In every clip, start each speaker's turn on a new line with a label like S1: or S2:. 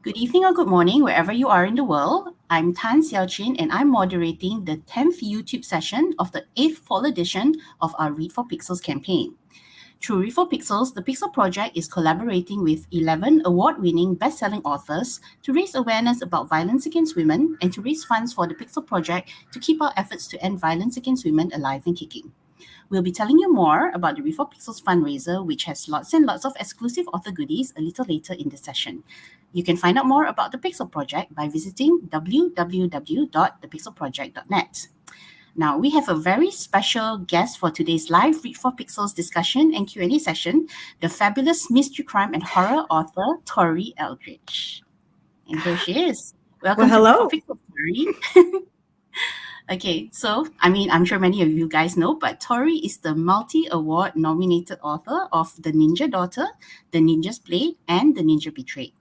S1: Good evening or good morning, wherever you are in the world. I'm Tan Xiaojin, and I'm moderating the 10th YouTube session of the 8th fall edition of our Read for Pixels campaign. Through Read for Pixels, the Pixel Project is collaborating with 11 award-winning best-selling authors to raise awareness about violence against women and to raise funds for the Pixel Project to keep our efforts to end violence against women alive and kicking. We'll be telling you more about the Read for Pixels fundraiser, which has lots and lots of exclusive author goodies a little later in the session. You can find out more about the Pixel Project by visiting www.thepixelproject.net. Now, we have a very special guest for today's live Read for Pixels discussion and Q&A session, the fabulous mystery crime and horror author, Tori Eldridge. And here she is. Welcome to Read for Pixels, Tori. Okay, so, I'm sure many of you guys know, but Tori is the multi-award nominated author of The Ninja Daughter, The Ninja's Blade, and The Ninja Betrayed.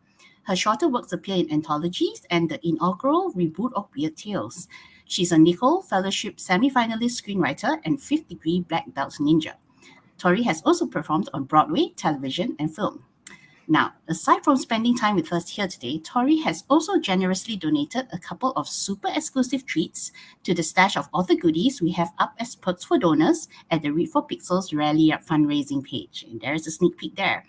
S1: Her shorter works appear in anthologies and the inaugural reboot of Weird Tales. She's a Nicole Fellowship semi-finalist screenwriter and 5th degree black belt ninja. Tori has also performed on Broadway, television, and film. Now, aside from spending time with us here today, Tori has also generously donated a couple of super exclusive treats to the stash of author goodies we have up as perks for donors at the Read for Pixels Rally Up fundraising page. And there's a sneak peek there.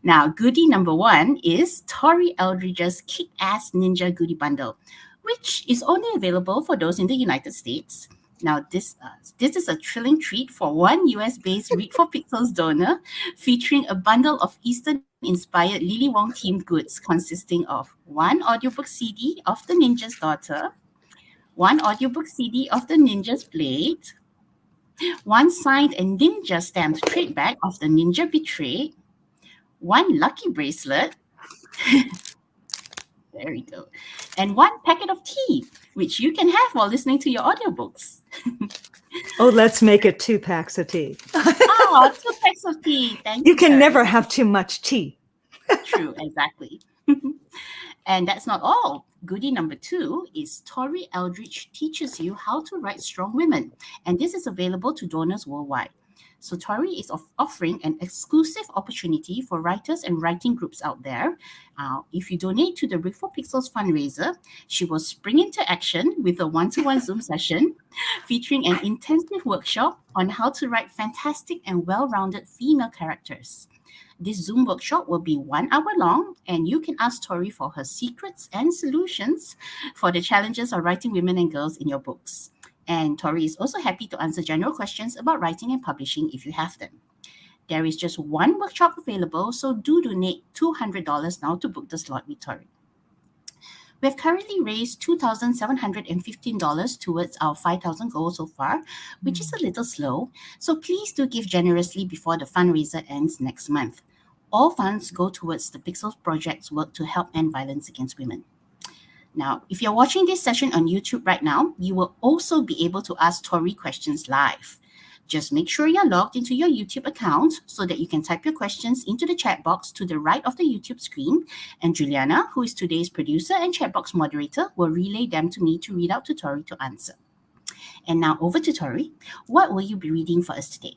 S1: Now, goodie number 1 is Tori Eldridge's Kick-Ass Ninja Goodie Bundle, which is only available for those in the United States. Now, this is a thrilling treat for one US-based Read for Pixels donor, featuring a bundle of Eastern-inspired LILY Wong themed goods consisting of one audiobook CD of The Ninja's Daughter, one audiobook CD of The Ninja's Blade, one signed and ninja stamped trade bag of The Ninja Betrayed, one lucky bracelet, there we go, and one packet of tea, which you can have while listening to your audiobooks.
S2: Oh, let's make it 2 packs of tea.
S1: 2 packs of tea. Thank you.
S2: You can never have too much tea.
S1: True, exactly. And that's not all. Goodie number 2 is Tori Eldridge teaches you how to write strong women. And this is available to donors worldwide. So Tori is offering an exclusive opportunity for writers and writing groups out there. If you donate to the Read for Pixels fundraiser, she will spring into action with a one-to-one Zoom session featuring an intensive workshop on how to write fantastic and well-rounded female characters. This Zoom workshop will be 1 hour long, and you can ask Tori for her secrets and solutions for the challenges of writing women and girls in your books. And Tori is also happy to answer general questions about writing and publishing if you have them. There is just one workshop available, so do donate $200 now to book the slot with Tori. We have currently raised $2,715 towards our 5,000 goal so far, which is a little slow. So please do give generously before the fundraiser ends next month. All funds go towards the Pixels Project's work to help end violence against women. Now, if you're watching this session on YouTube right now, you will also be able to ask Tori questions live. Just make sure you're logged into your YouTube account so that you can type your questions into the chat box to the right of the YouTube screen. And Juliana, who is today's producer and chat box moderator, will relay them to me to read out to Tori to answer. And now over to Tori. What will you be reading for us today?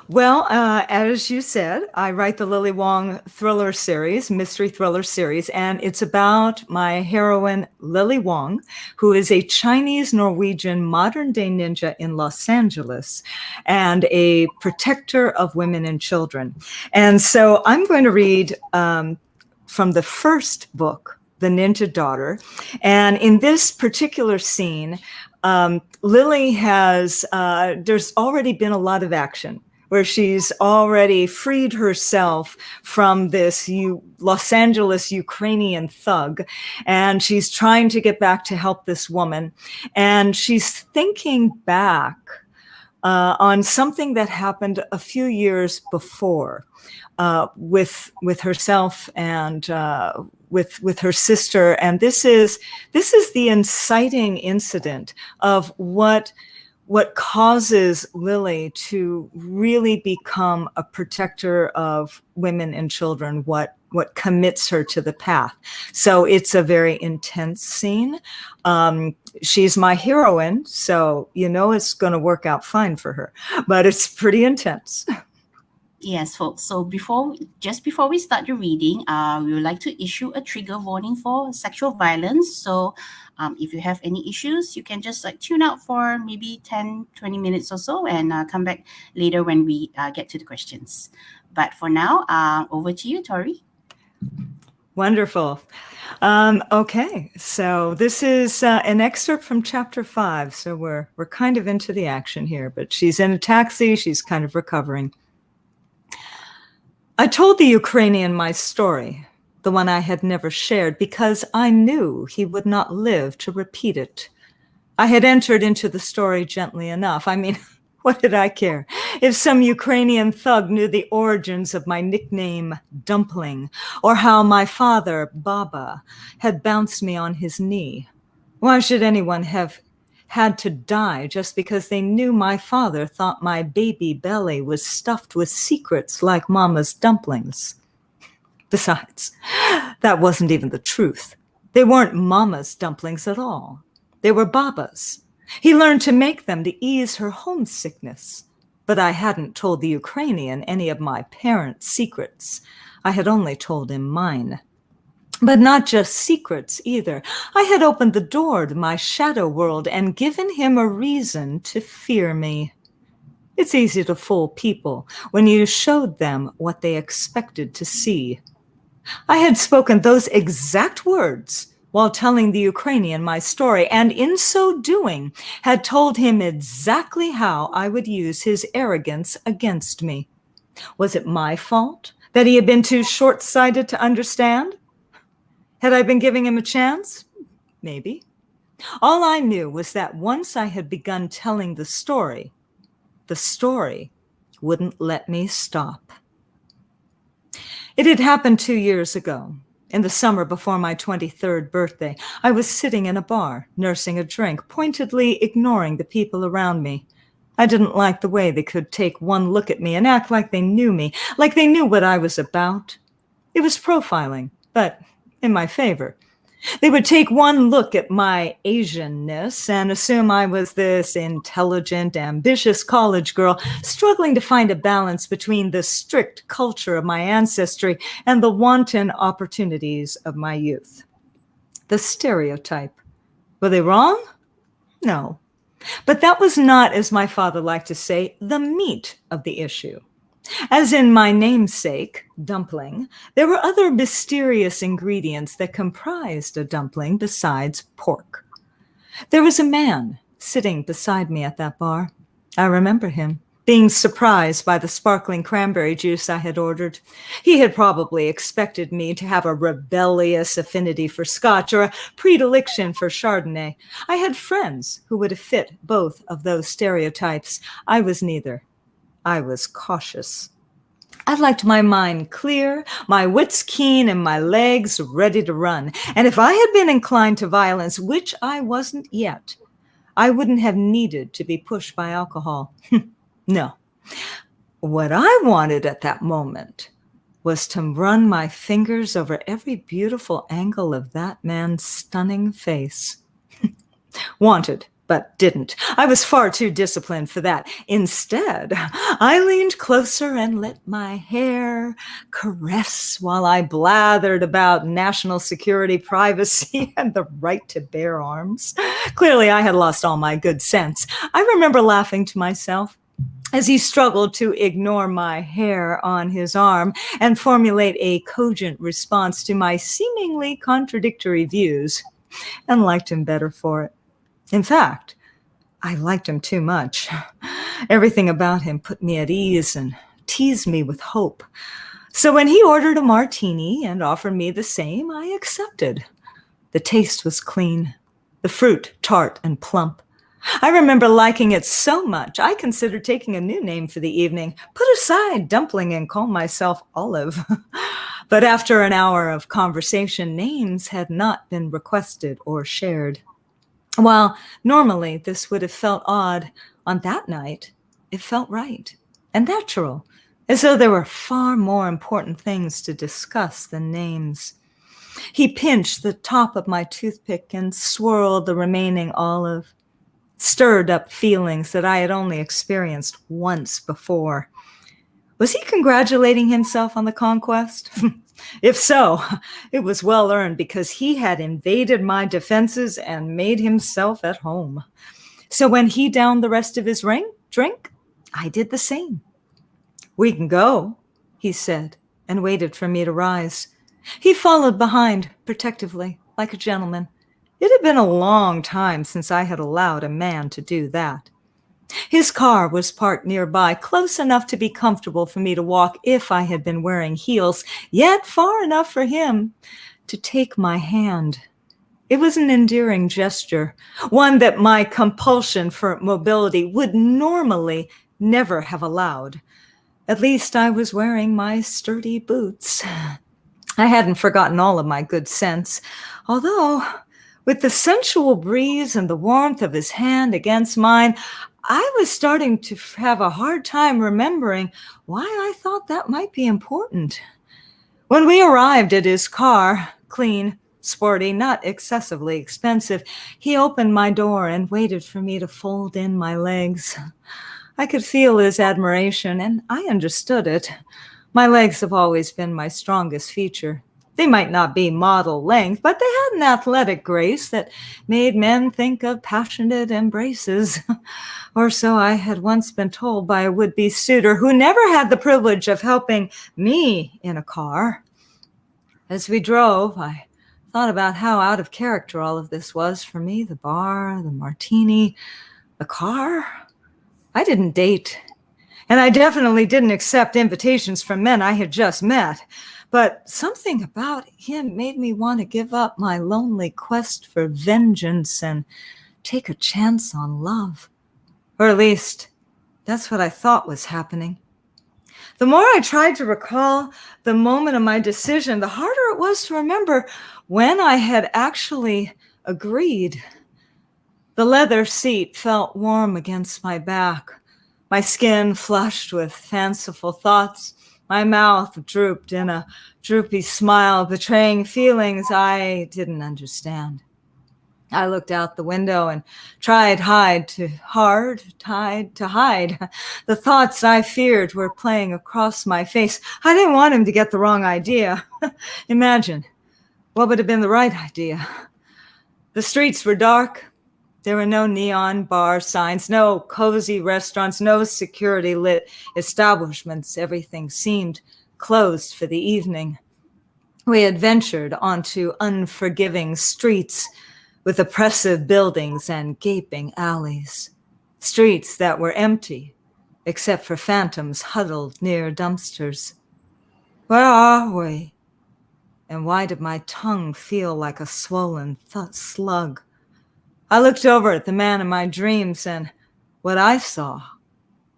S2: Well, as you said, I write the LILY Wong thriller series, mystery thriller series, and it's about my heroine, LILY Wong, who is a Chinese-Norwegian modern-day ninja in Los Angeles and a protector of women and children. And so I'm going to read from the first book, The Ninja Daughter. And in this particular scene, Lily has, there's already been a lot of action where she's already freed herself from this Los Angeles Ukrainian thug, and she's trying to get back to help this woman. And she's thinking back on something that happened a few years before with herself and with her sister. And this is the inciting incident of what causes Lily to really become a protector of women and children, what commits her to the path. So it's a very intense scene. She's my heroine, so it's going to work out fine for her, but it's pretty intense.
S1: Yes, folks. So just before we start the reading, we would like to issue a trigger warning for sexual violence. So, if you have any issues, you can just like tune out for maybe 10, 20 minutes or so and come back later when we get to the questions. But for now, over to you, Tori.
S2: Wonderful. Okay, so this is an excerpt from chapter 5. So we're kind of into the action here, but she's in a taxi. She's kind of recovering. I told the Ukrainian my story, the one I had never shared, because I knew he would not live to repeat it. I had entered into the story gently enough. I mean, what did I care if some Ukrainian thug knew the origins of my nickname, Dumpling, or how my father, Baba, had bounced me on his knee? Why should anyone have had to die just because they knew my father thought my baby belly was stuffed with secrets like Mama's dumplings? Besides, that wasn't even the truth. They weren't Mama's dumplings at all. They were Baba's. He learned to make them to ease her homesickness. But I hadn't told the Ukrainian any of my parents' secrets. I had only told him mine. But not just secrets either. I had opened the door to my shadow world and given him a reason to fear me. It's easy to fool people when you showed them what they expected to see. I had spoken those exact words while telling the Ukrainian my story, and in so doing, had told him exactly how I would use his arrogance against me. Was it my fault that he had been too short-sighted to understand? Had I been giving him a chance? Maybe. All I knew was that once I had begun telling the story wouldn't let me stop. It had happened 2 years ago. In the summer before my 23rd birthday, I was sitting in a bar, nursing a drink, pointedly ignoring the people around me. I didn't like the way they could take one look at me and act like they knew me, like they knew what I was about. It was profiling, but in my favor. They would take one look at my Asianness and assume I was this intelligent, ambitious college girl struggling to find a balance between the strict culture of my ancestry and the wanton opportunities of my youth. The stereotype. Were they wrong? No. But that was not, as my father liked to say, the meat of the issue. As in my namesake, dumpling, there were other mysterious ingredients that comprised a dumpling besides pork. There was a man sitting beside me at that bar. I remember him, being surprised by the sparkling cranberry juice I had ordered. He had probably expected me to have a rebellious affinity for Scotch or a predilection for Chardonnay. I had friends who would have fit both of those stereotypes. I was neither. I was cautious. I liked my mind clear, my wits keen, and my legs ready to run. And if I had been inclined to violence, which I wasn't yet, I wouldn't have needed to be pushed by alcohol. No. What I wanted at that moment was to run my fingers over every beautiful angle of that man's stunning face. Wanted, but didn't. I was far too disciplined for that. Instead, I leaned closer and let my hair caress while I blathered about national security, privacy, and the right to bear arms. Clearly, I had lost all my good sense. I remember laughing to myself as he struggled to ignore my hair on his arm and formulate a cogent response to my seemingly contradictory views, and liked him better for it. In fact, I liked him too much. Everything about him put me at ease and teased me with hope. So when he ordered a martini and offered me the same, I accepted. The taste was clean, the fruit tart and plump. I remember liking it so much, I considered taking a new name for the evening, put aside dumpling and call myself Olive. But after an hour of conversation, names had not been requested or shared. While normally this would have felt odd, on that night, it felt right and natural, as though there were far more important things to discuss than names. He pinched the top of my toothpick and swirled the remaining olive, stirred up feelings that I had only experienced once before. Was he congratulating himself on the conquest? If so, it was well earned because he had invaded my defenses and made himself at home. So when he downed the rest of his drink, I did the same. "We can go," he said, and waited for me to rise. He followed behind, protectively, like a gentleman. It had been a long time since I had allowed a man to do that. His car was parked nearby, close enough to be comfortable for me to walk if I had been wearing heels, yet far enough for him to take my hand. It was an endearing gesture, one that my compulsion for mobility would normally never have allowed. At least I was wearing my sturdy boots. I hadn't forgotten all of my good sense, although with the sensual breeze and the warmth of his hand against mine, I was starting to have a hard time remembering why I thought that might be important. When we arrived at his car, clean, sporty, not excessively expensive, he opened my door and waited for me to fold in my legs. I could feel his admiration, and I understood it. My legs have always been my strongest feature. They might not be model length, but they had an athletic grace that made men think of passionate embraces. Or so I had once been told by a would-be suitor who never had the privilege of helping me in a car. As we drove, I thought about how out of character all of this was for me. The bar, the martini, the car. I didn't date, and I definitely didn't accept invitations from men I had just met. But something about him made me want to give up my lonely quest for vengeance and take a chance on love. Or at least, that's what I thought was happening. The more I tried to recall the moment of my decision, the harder it was to remember when I had actually agreed. The leather seat felt warm against my back. My skin flushed with fanciful thoughts. My mouth drooped in a droopy smile, betraying feelings I didn't understand. I looked out the window and tried to hide. The thoughts I feared were playing across my face. I didn't want him to get the wrong idea. Imagine, what would have been the right idea? The streets were dark. There were no neon bar signs, no cozy restaurants, no security-lit establishments. Everything seemed closed for the evening. We had ventured onto unforgiving streets with oppressive buildings and gaping alleys. Streets that were empty, except for phantoms huddled near dumpsters. Where are we? And why did my tongue feel like a swollen slug? I looked over at the man in my dreams, and what I saw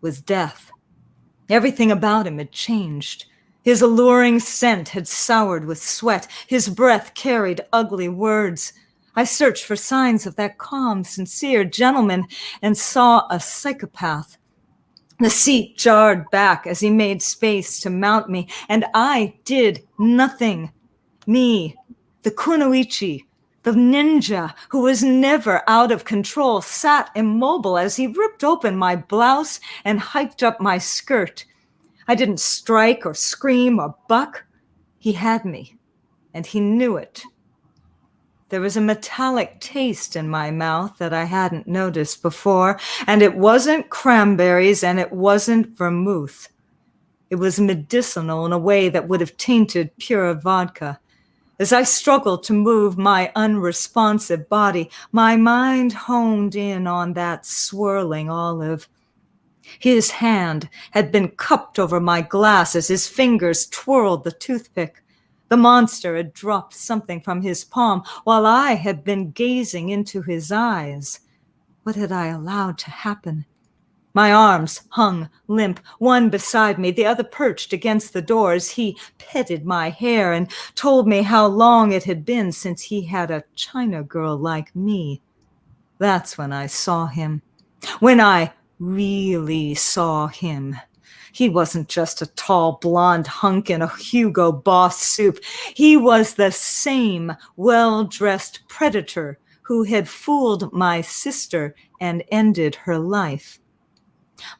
S2: was death. Everything about him had changed. His alluring scent had soured with sweat. His breath carried ugly words. I searched for signs of that calm, sincere gentleman and saw a psychopath. The seat jarred back as he made space to mount me, and I did nothing. Me, the kunoichi, the ninja who was never out of control, sat immobile as he ripped open my blouse and hiked up my skirt. I didn't strike or scream or buck. He had me, and he knew it. There was a metallic taste in my mouth that I hadn't noticed before, and it wasn't cranberries and it wasn't vermouth. It was medicinal in a way that would have tainted pure vodka. As I struggled to move my unresponsive body, my mind honed in on that swirling olive. His hand had been cupped over my glass as his fingers twirled the toothpick. The monster had dropped something from his palm while I had been gazing into his eyes. What had I allowed to happen? My arms hung limp, one beside me, the other perched against the door as he petted my hair and told me how long it had been since he had a China girl like me. That's when I saw him. When I really saw him. He wasn't just a tall blonde hunk in a Hugo Boss suit. He was the same well-dressed predator who had fooled my sister and ended her life.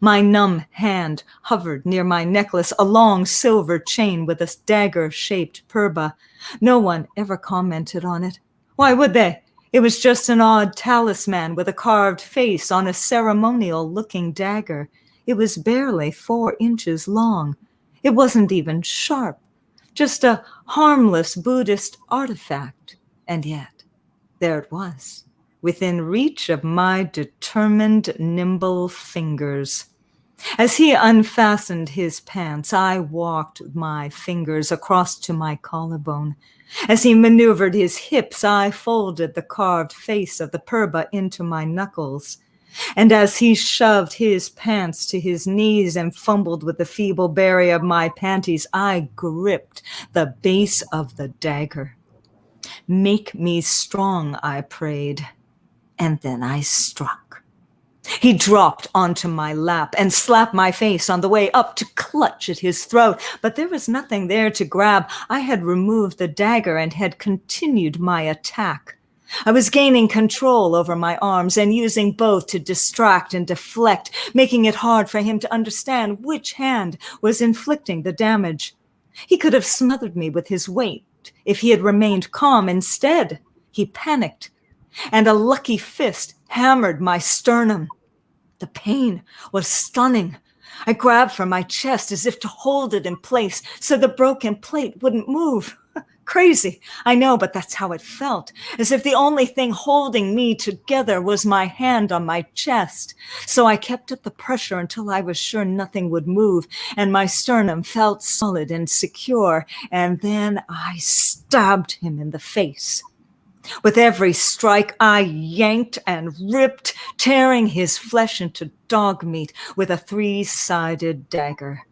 S2: My numb hand hovered near my necklace, a long silver chain with a dagger-shaped purba. No one ever commented on it. Why would they? It was just an odd talisman with a carved face on a ceremonial-looking dagger. It was barely 4 inches long. It wasn't even sharp, just a harmless Buddhist artifact. And yet, there it was, within reach of my determined, nimble fingers. As he unfastened his pants, I walked my fingers across to my collarbone. As he maneuvered his hips, I folded the carved face of the purba into my knuckles. And as he shoved his pants to his knees and fumbled with the feeble barrier of my panties, I gripped the base of the dagger. Make me strong, I prayed, and then I struck. He dropped onto my lap and slapped my face on the way up to clutch at his throat, but there was nothing there to grab. I had removed the dagger and had continued my attack. I was gaining control over my arms and using both to distract and deflect, making it hard for him to understand which hand was inflicting the damage. He could have smothered me with his weight if he had remained calm. Instead, he panicked, and a lucky fist hammered my sternum. The pain was stunning. I grabbed for my chest as if to hold it in place so the broken plate wouldn't move. Crazy, I know, but that's how it felt, as if the only thing holding me together was my hand on my chest. So I kept up the pressure until I was sure nothing would move, and my sternum felt solid and secure, and then I stabbed him in the face. With every strike, I yanked and ripped, tearing his flesh into dog meat with a 3-sided dagger.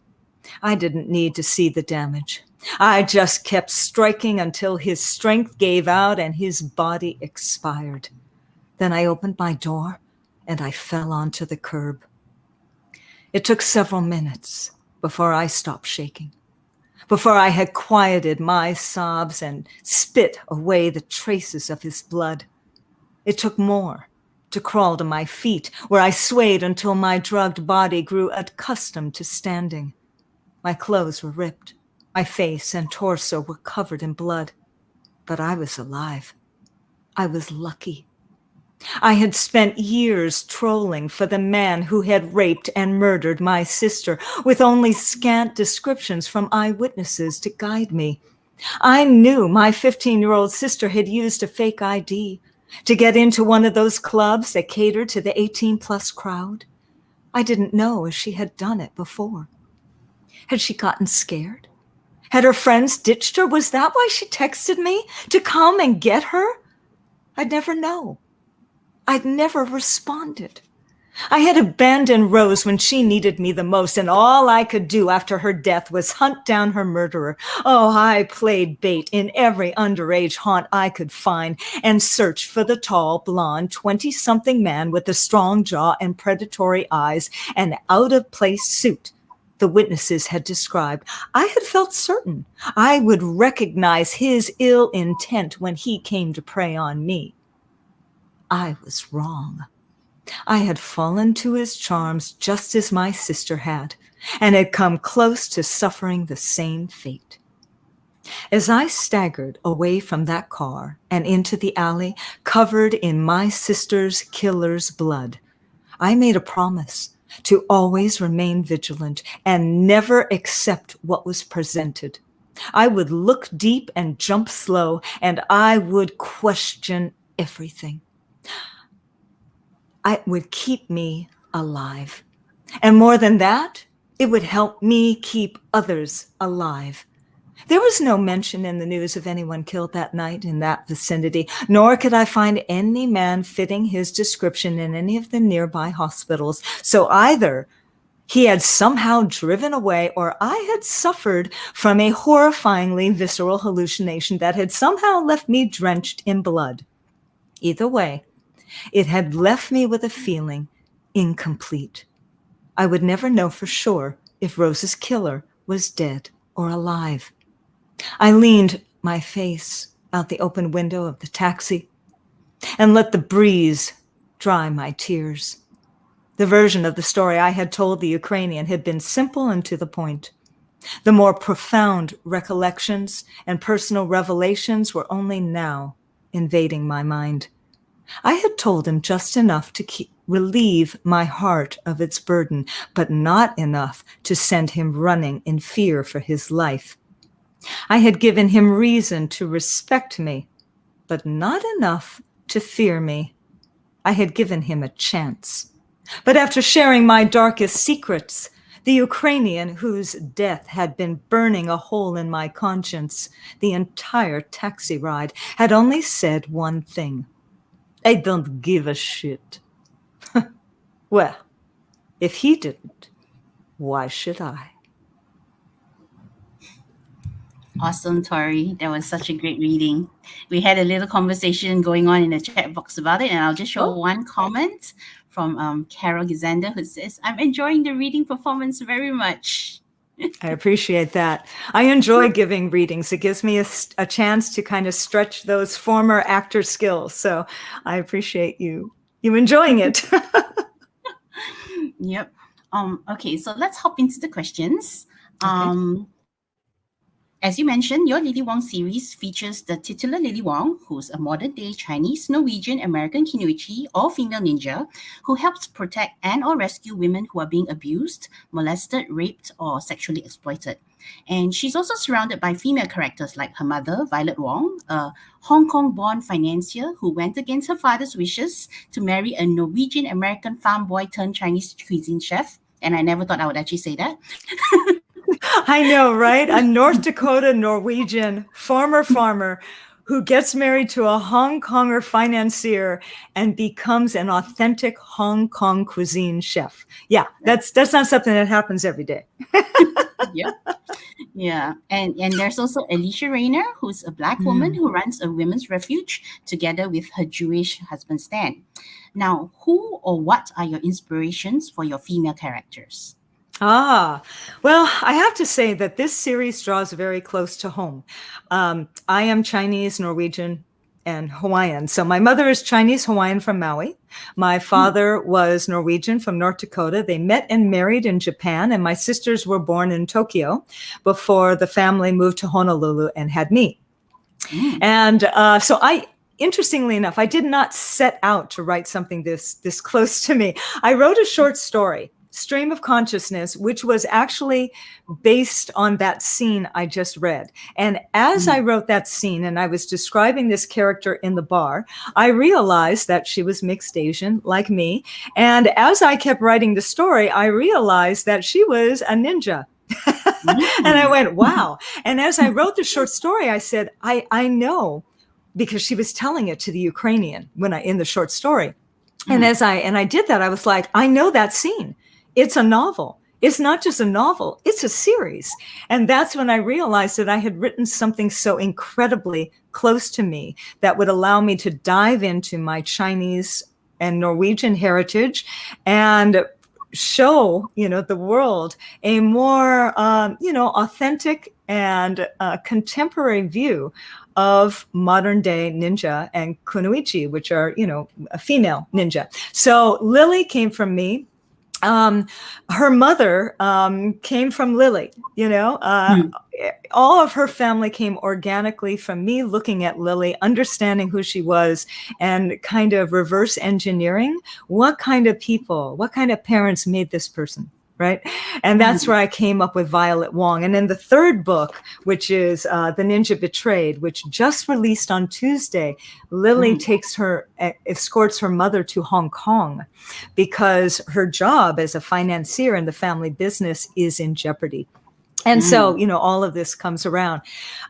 S2: I didn't need to see the damage. I just kept striking until his strength gave out and his body expired. Then I opened my door and I fell onto the curb. It took several minutes before I stopped shaking, before I had quieted my sobs and spit away the traces of his blood. It took more to crawl to my feet, where I swayed until my drugged body grew accustomed to standing. My clothes were ripped. My face and torso were covered in blood. But I was alive. I was lucky. I had spent years trolling for the man who had raped and murdered my sister, with only scant descriptions from eyewitnesses to guide me. I knew my 15-year-old sister had used a fake ID to get into one of those clubs that catered to the 18-plus crowd. I didn't know if she had done it before. Had she gotten scared? Had her friends ditched her? Was that why she texted me? To come and get her? I'd never know. I'd never responded. I had abandoned Rose when she needed me the most, and all I could do after her death was hunt down her murderer. Oh, I played bait in every underage haunt I could find and searched for the tall, blonde, 20-something man with a strong jaw and predatory eyes and out-of-place suit the witnesses had described. I had felt certain I would recognize his ill intent when he came to prey on me. I was wrong. I had fallen to his charms just as my sister had, and had come close to suffering the same fate. As I staggered away from that car and into the alley covered in my sister's killer's blood, I made a promise to always remain vigilant and never accept what was presented. I would look deep and jump slow, and I would question everything. It would keep me alive. And more than that, it would help me keep others alive. There was no mention in the news of anyone killed that night in that vicinity, nor could I find any man fitting his description in any of the nearby hospitals. So either he had somehow driven away, or I had suffered from a horrifyingly visceral hallucination that had somehow left me drenched in blood. Either way, it had left me with a feeling incomplete. I would never know for sure if Rose's killer was dead or alive. I leaned my face out the open window of the taxi and let the breeze dry my tears. The version of the story I had told the Ukrainian had been simple and to the point. The more profound recollections and personal revelations were only now invading my mind. I had told him just enough to relieve my heart of its burden, but not enough to send him running in fear for his life. I had given him reason to respect me, but not enough to fear me. I had given him a chance. But after sharing my darkest secrets, the Ukrainian, whose death had been burning a hole in my conscience the entire taxi ride, had only said one thing: "I don't give a shit." Well, if he didn't, why should I?
S1: Awesome, Tori. That was such a great reading. We had a little conversation going on in the chat box about it, and I'll just show one comment from Carol Gizander, who says, "I'm enjoying the reading performance very much."
S2: I appreciate that. I enjoy giving readings. It gives me a chance to kind of stretch those former actor skills. So I appreciate you enjoying it.
S1: Yep. Okay, so let's hop into the questions.
S2: Okay.
S1: As you mentioned, your Lily Wong series features the titular Lily Wong, who's a modern-day Chinese, Norwegian, American Kinuichi, all-female ninja, who helps protect and/or rescue women who are being abused, molested, raped, or sexually exploited. And she's also surrounded by female characters like her mother, Violet Wong, a Hong Kong-born financier who went against her father's wishes to marry a Norwegian-American farm boy turned Chinese cuisine chef. And I never thought I would actually say that.
S2: I know, right? A North Dakota Norwegian farmer who gets married to a Hong Konger financier and becomes an authentic Hong Kong cuisine chef. Yeah, that's not something that happens every day.
S1: Yeah. Yeah. And there's also Alicia Rayner, who's a Black woman who runs a women's refuge together with her Jewish husband, Stan. Now, who or what are your inspirations for your female characters?
S2: Well, I have to say that this series draws very close to home. I am Chinese, Norwegian, and Hawaiian. So my mother is Chinese Hawaiian from Maui. My father was Norwegian from North Dakota. They met and married in Japan, and my sisters were born in Tokyo before the family moved to Honolulu and had me. And so interestingly enough, I did not set out to write something this close to me. I wrote a short story, Stream of Consciousness, which was actually based on that scene I just read. And as I wrote that scene and I was describing this character in the bar, I realized that she was mixed Asian like me. And as I kept writing the story, I realized that she was a ninja. And I went, wow. And as I wrote the short story, I said, I know, because she was telling it to the Ukrainian in the short story. And as I did that, I was like, I know that scene. It's a novel. It's not just a novel, it's a series. And that's when I realized that I had written something so incredibly close to me that would allow me to dive into my Chinese and Norwegian heritage and show, the world a more, authentic and contemporary view of modern day ninja and kunoichi, which are, a female ninja. So Lily came from me. Her mother came from Lily, all of her family came organically from me looking at Lily, understanding who she was, and kind of reverse engineering what kind of people, what kind of parents made this person. Right. And that's where I came up with Violet Wong. And in the third book, which is The Ninja Betrayed, which just released on Tuesday, Lily escorts her mother to Hong Kong because her job as a financier in the family business is in jeopardy. And so, all of this comes around.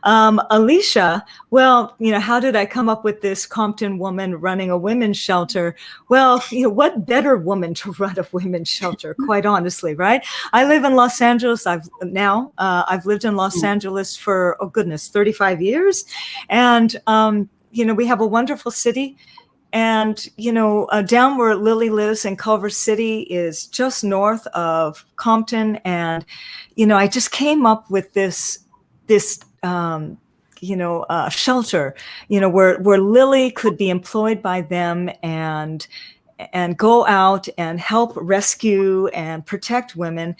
S2: Alicia, well, how did I come up with this Compton woman running a women's shelter? Well, what better woman to run a women's shelter, quite honestly, right? I live in Los Angeles. I've lived in Los Angeles for, 35 years. And, we have a wonderful city. And, down where Lily lives in Culver City is just north of Compton. And, I just came up with this shelter, where Lily could be employed by them and go out and help rescue and protect women,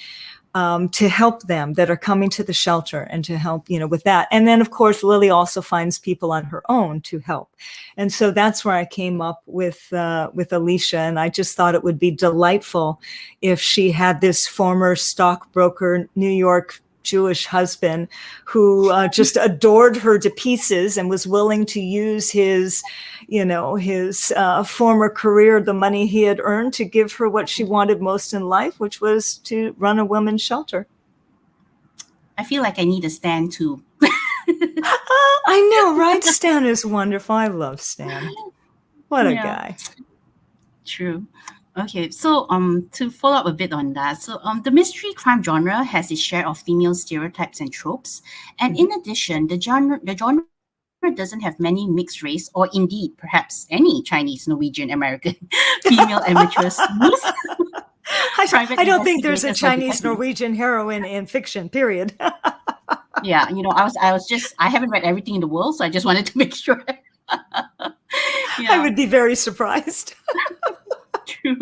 S2: to help them that are coming to the shelter, and to help, with that. And then, of course, Lily also finds people on her own to help. And so that's where I came up with Alicia. And I just thought it would be delightful if she had this former stockbroker, New York Jewish husband who just adored her to pieces and was willing to use his former career, the money he had earned, to give her what she wanted most in life, which was to run a women's shelter.
S1: I feel like I need a Stan too.
S2: I know, right? Stan is wonderful. I love Stan. What a guy.
S1: True. Okay, so to follow up a bit on that, so the mystery crime genre has its share of female stereotypes and tropes, and in addition, the genre doesn't have many mixed race, or indeed perhaps any Chinese, Norwegian, American female amateur sleuths.
S2: I don't think there's a Chinese Norwegian heroine in fiction, period.
S1: Yeah, I haven't read everything in the world, so I just wanted to make sure.
S2: I would be very surprised.
S1: True.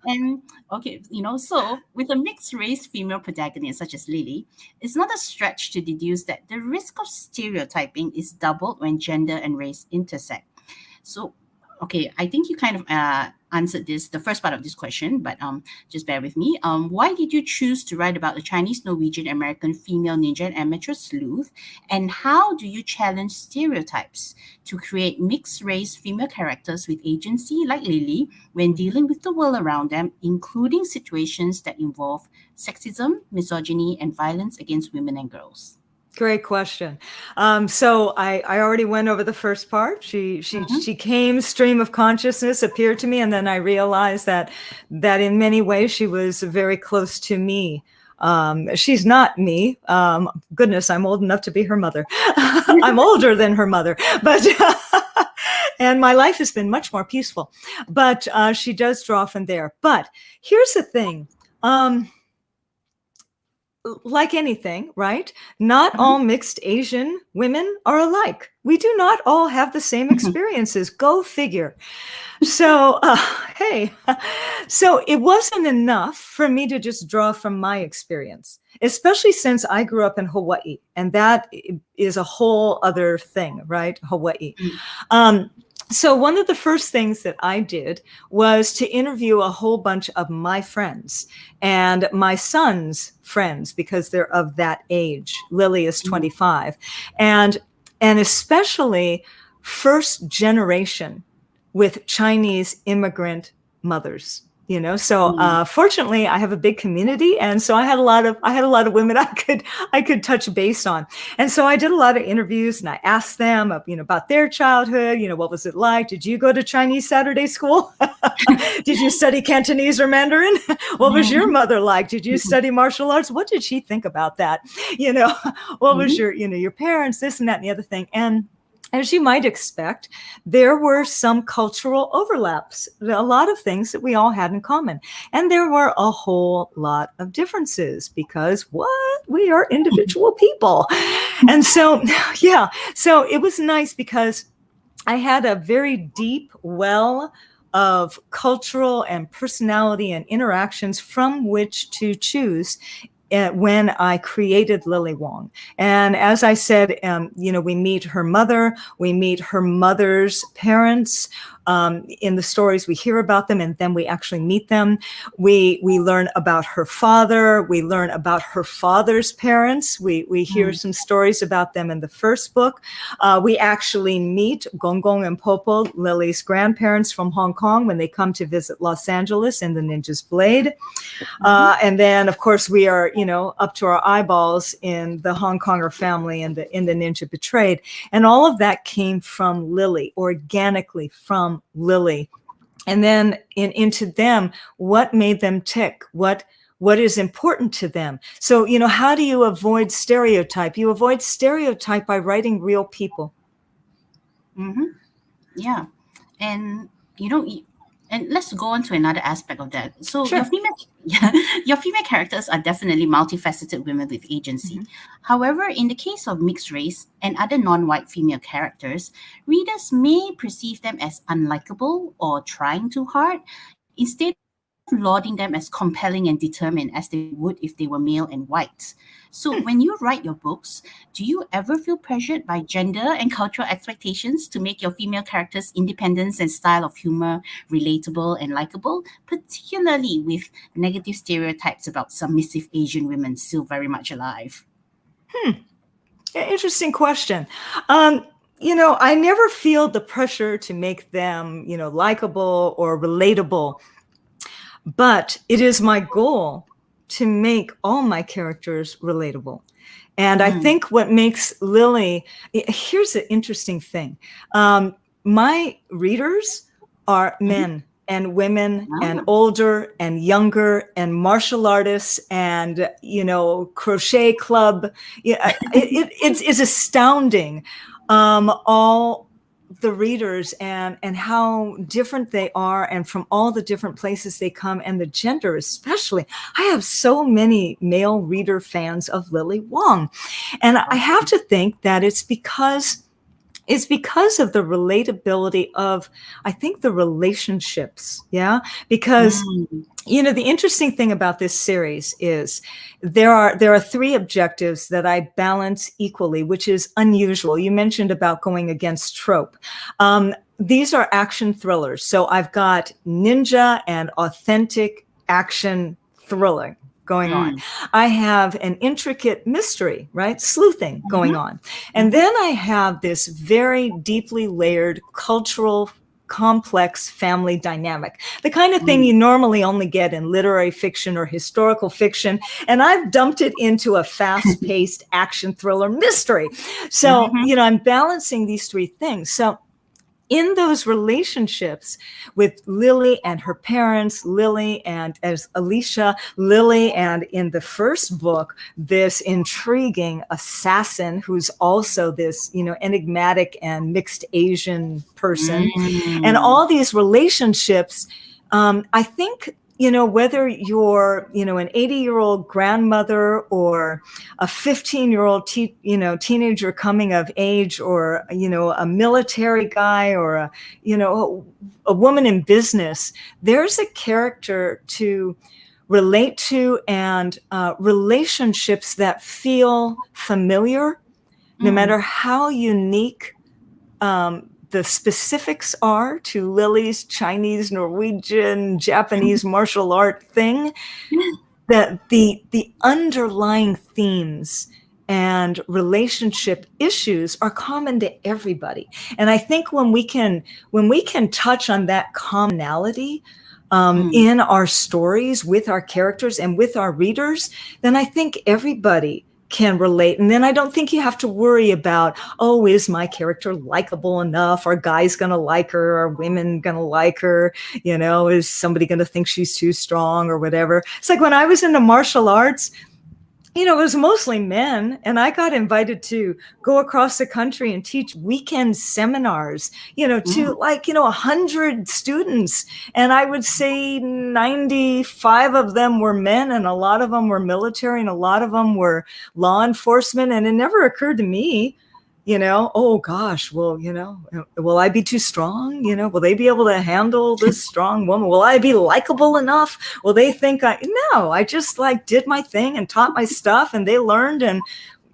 S1: And okay, so with a mixed race female protagonist such as Lily, it's not a stretch to deduce that the risk of stereotyping is doubled when gender and race intersect. So, okay, I think you kind of answered the first part of this question, but just bear with me. Why did you choose to write about a Chinese, Norwegian, American female ninja and amateur sleuth? And how do you challenge stereotypes to create mixed race female characters with agency like Lily when dealing with the world around them, including situations that involve sexism, misogyny, and violence against women and girls?
S2: Great question. So I already went over the first part. She came, stream of consciousness appeared to me, and then I realized that in many ways she was very close to me. She's not me. Goodness, I'm old enough to be her mother. I'm older than her mother, but and my life has been much more peaceful. But she does draw from there. But here's the thing. Like anything, right? Not all mixed Asian women are alike. We do not all have the same experiences. Go figure. So, so it wasn't enough for me to just draw from my experience, especially since I grew up in Hawaii, and that is a whole other thing, right? Hawaii. So one of the first things that I did was to interview a whole bunch of my friends and my son's friends, because they're of that age. Lily is 25, and especially first generation with Chinese immigrant mothers. So fortunately I have a big community, and so I had a lot of women I could touch base on. And so I did a lot of interviews, and I asked them about their childhood. What was it like? Did you go to Chinese Saturday school? Did you study Cantonese or Mandarin? What was your mother like? Did you study martial arts? What did she think about that? What was your parents, this and that and the other thing? And as you might expect, there were some cultural overlaps, a lot of things that we all had in common. And there were a whole lot of differences, because we are individual people. And so, so it was nice because I had a very deep well of cultural and personality and interactions from which to choose when I created Lily Wong. And as I said, we meet her mother, we meet her mother's parents. In the stories, we hear about them, and then we actually meet them. We learn about her father. We learn about her father's parents. We hear some stories about them in the first book. We actually meet Gong Gong and Popo, Lily's grandparents from Hong Kong, when they come to visit Los Angeles in The Ninja's Blade. And then, of course, we are, up to our eyeballs in the Hong Konger family and in the Ninja Betrayed. And all of that came from Lily, organically from Lily. And then into them, what made them tick? What is important to them? So, how do you avoid stereotype? You avoid stereotype by writing real people.
S1: Yeah. And, And let's go on to another aspect of that. So
S2: Sure.
S1: your female characters are definitely multifaceted women with agency. However, in the case of mixed race and other non-white female characters, readers may perceive them as unlikable or trying too hard, instead of lauding them as compelling and determined as they would if they were male and white. So when you write your books, do you ever feel pressured by gender and cultural expectations to make your female characters' independence and style of humor relatable and likable, particularly with negative stereotypes about submissive Asian women still very much alive?
S2: Interesting question. I never feel the pressure to make them, likable or relatable, but it is my goal to make all my characters relatable. And I think what makes Lily, here's the interesting thing. My readers are men and women and older and younger and martial artists and, crochet club. It's astounding. All the readers and how different they are, and from all the different places they come, and the gender especially. I have so many male reader fans of Lily Wong, and I have to think that it's because of the relatability of, I think, the relationships. Yeah, because the interesting thing about this series is there are three objectives that I balance equally, which is unusual. You mentioned about going against trope. These are action thrillers. So I've got ninja and authentic action thriller going on. I have an intricate mystery, right? Sleuthing going on. And then I have this very deeply layered cultural complex family dynamic, the kind of thing you normally only get in literary fiction or historical fiction. And I've dumped it into a fast-paced action thriller mystery. So, I'm balancing these three things. So in those relationships with Lily and her parents, Lily and as Alicia, Lily, and in the first book, this intriguing assassin who's also this, enigmatic and mixed Asian person, and all these relationships, I think, whether you're, an 80-year-old grandmother or a 15-year-old, teenager coming of age, or, a military guy, or a woman in business, there's a character to relate to, and relationships that feel familiar, no matter how unique the specifics are to Lily's Chinese, Norwegian, Japanese martial art thing, that the underlying themes and relationship issues are common to everybody. And I think when we can touch on that commonality in our stories with our characters and with our readers, then I think everybody can relate. And then I don't think you have to worry about, is my character likable enough? Are guys going to like her? Are women going to like her? Is somebody going to think she's too strong or whatever? It's like when I was into martial arts, it was mostly men, and I got invited to go across the country and teach weekend seminars, to 100 students. And I would say 95 of them were men, and a lot of them were military, and a lot of them were law enforcement. And it never occurred to me, oh gosh, well, will I be too strong? Will they be able to handle this strong woman? Will I be likable enough? Will they think no, I just did my thing and taught my stuff, and they learned, and,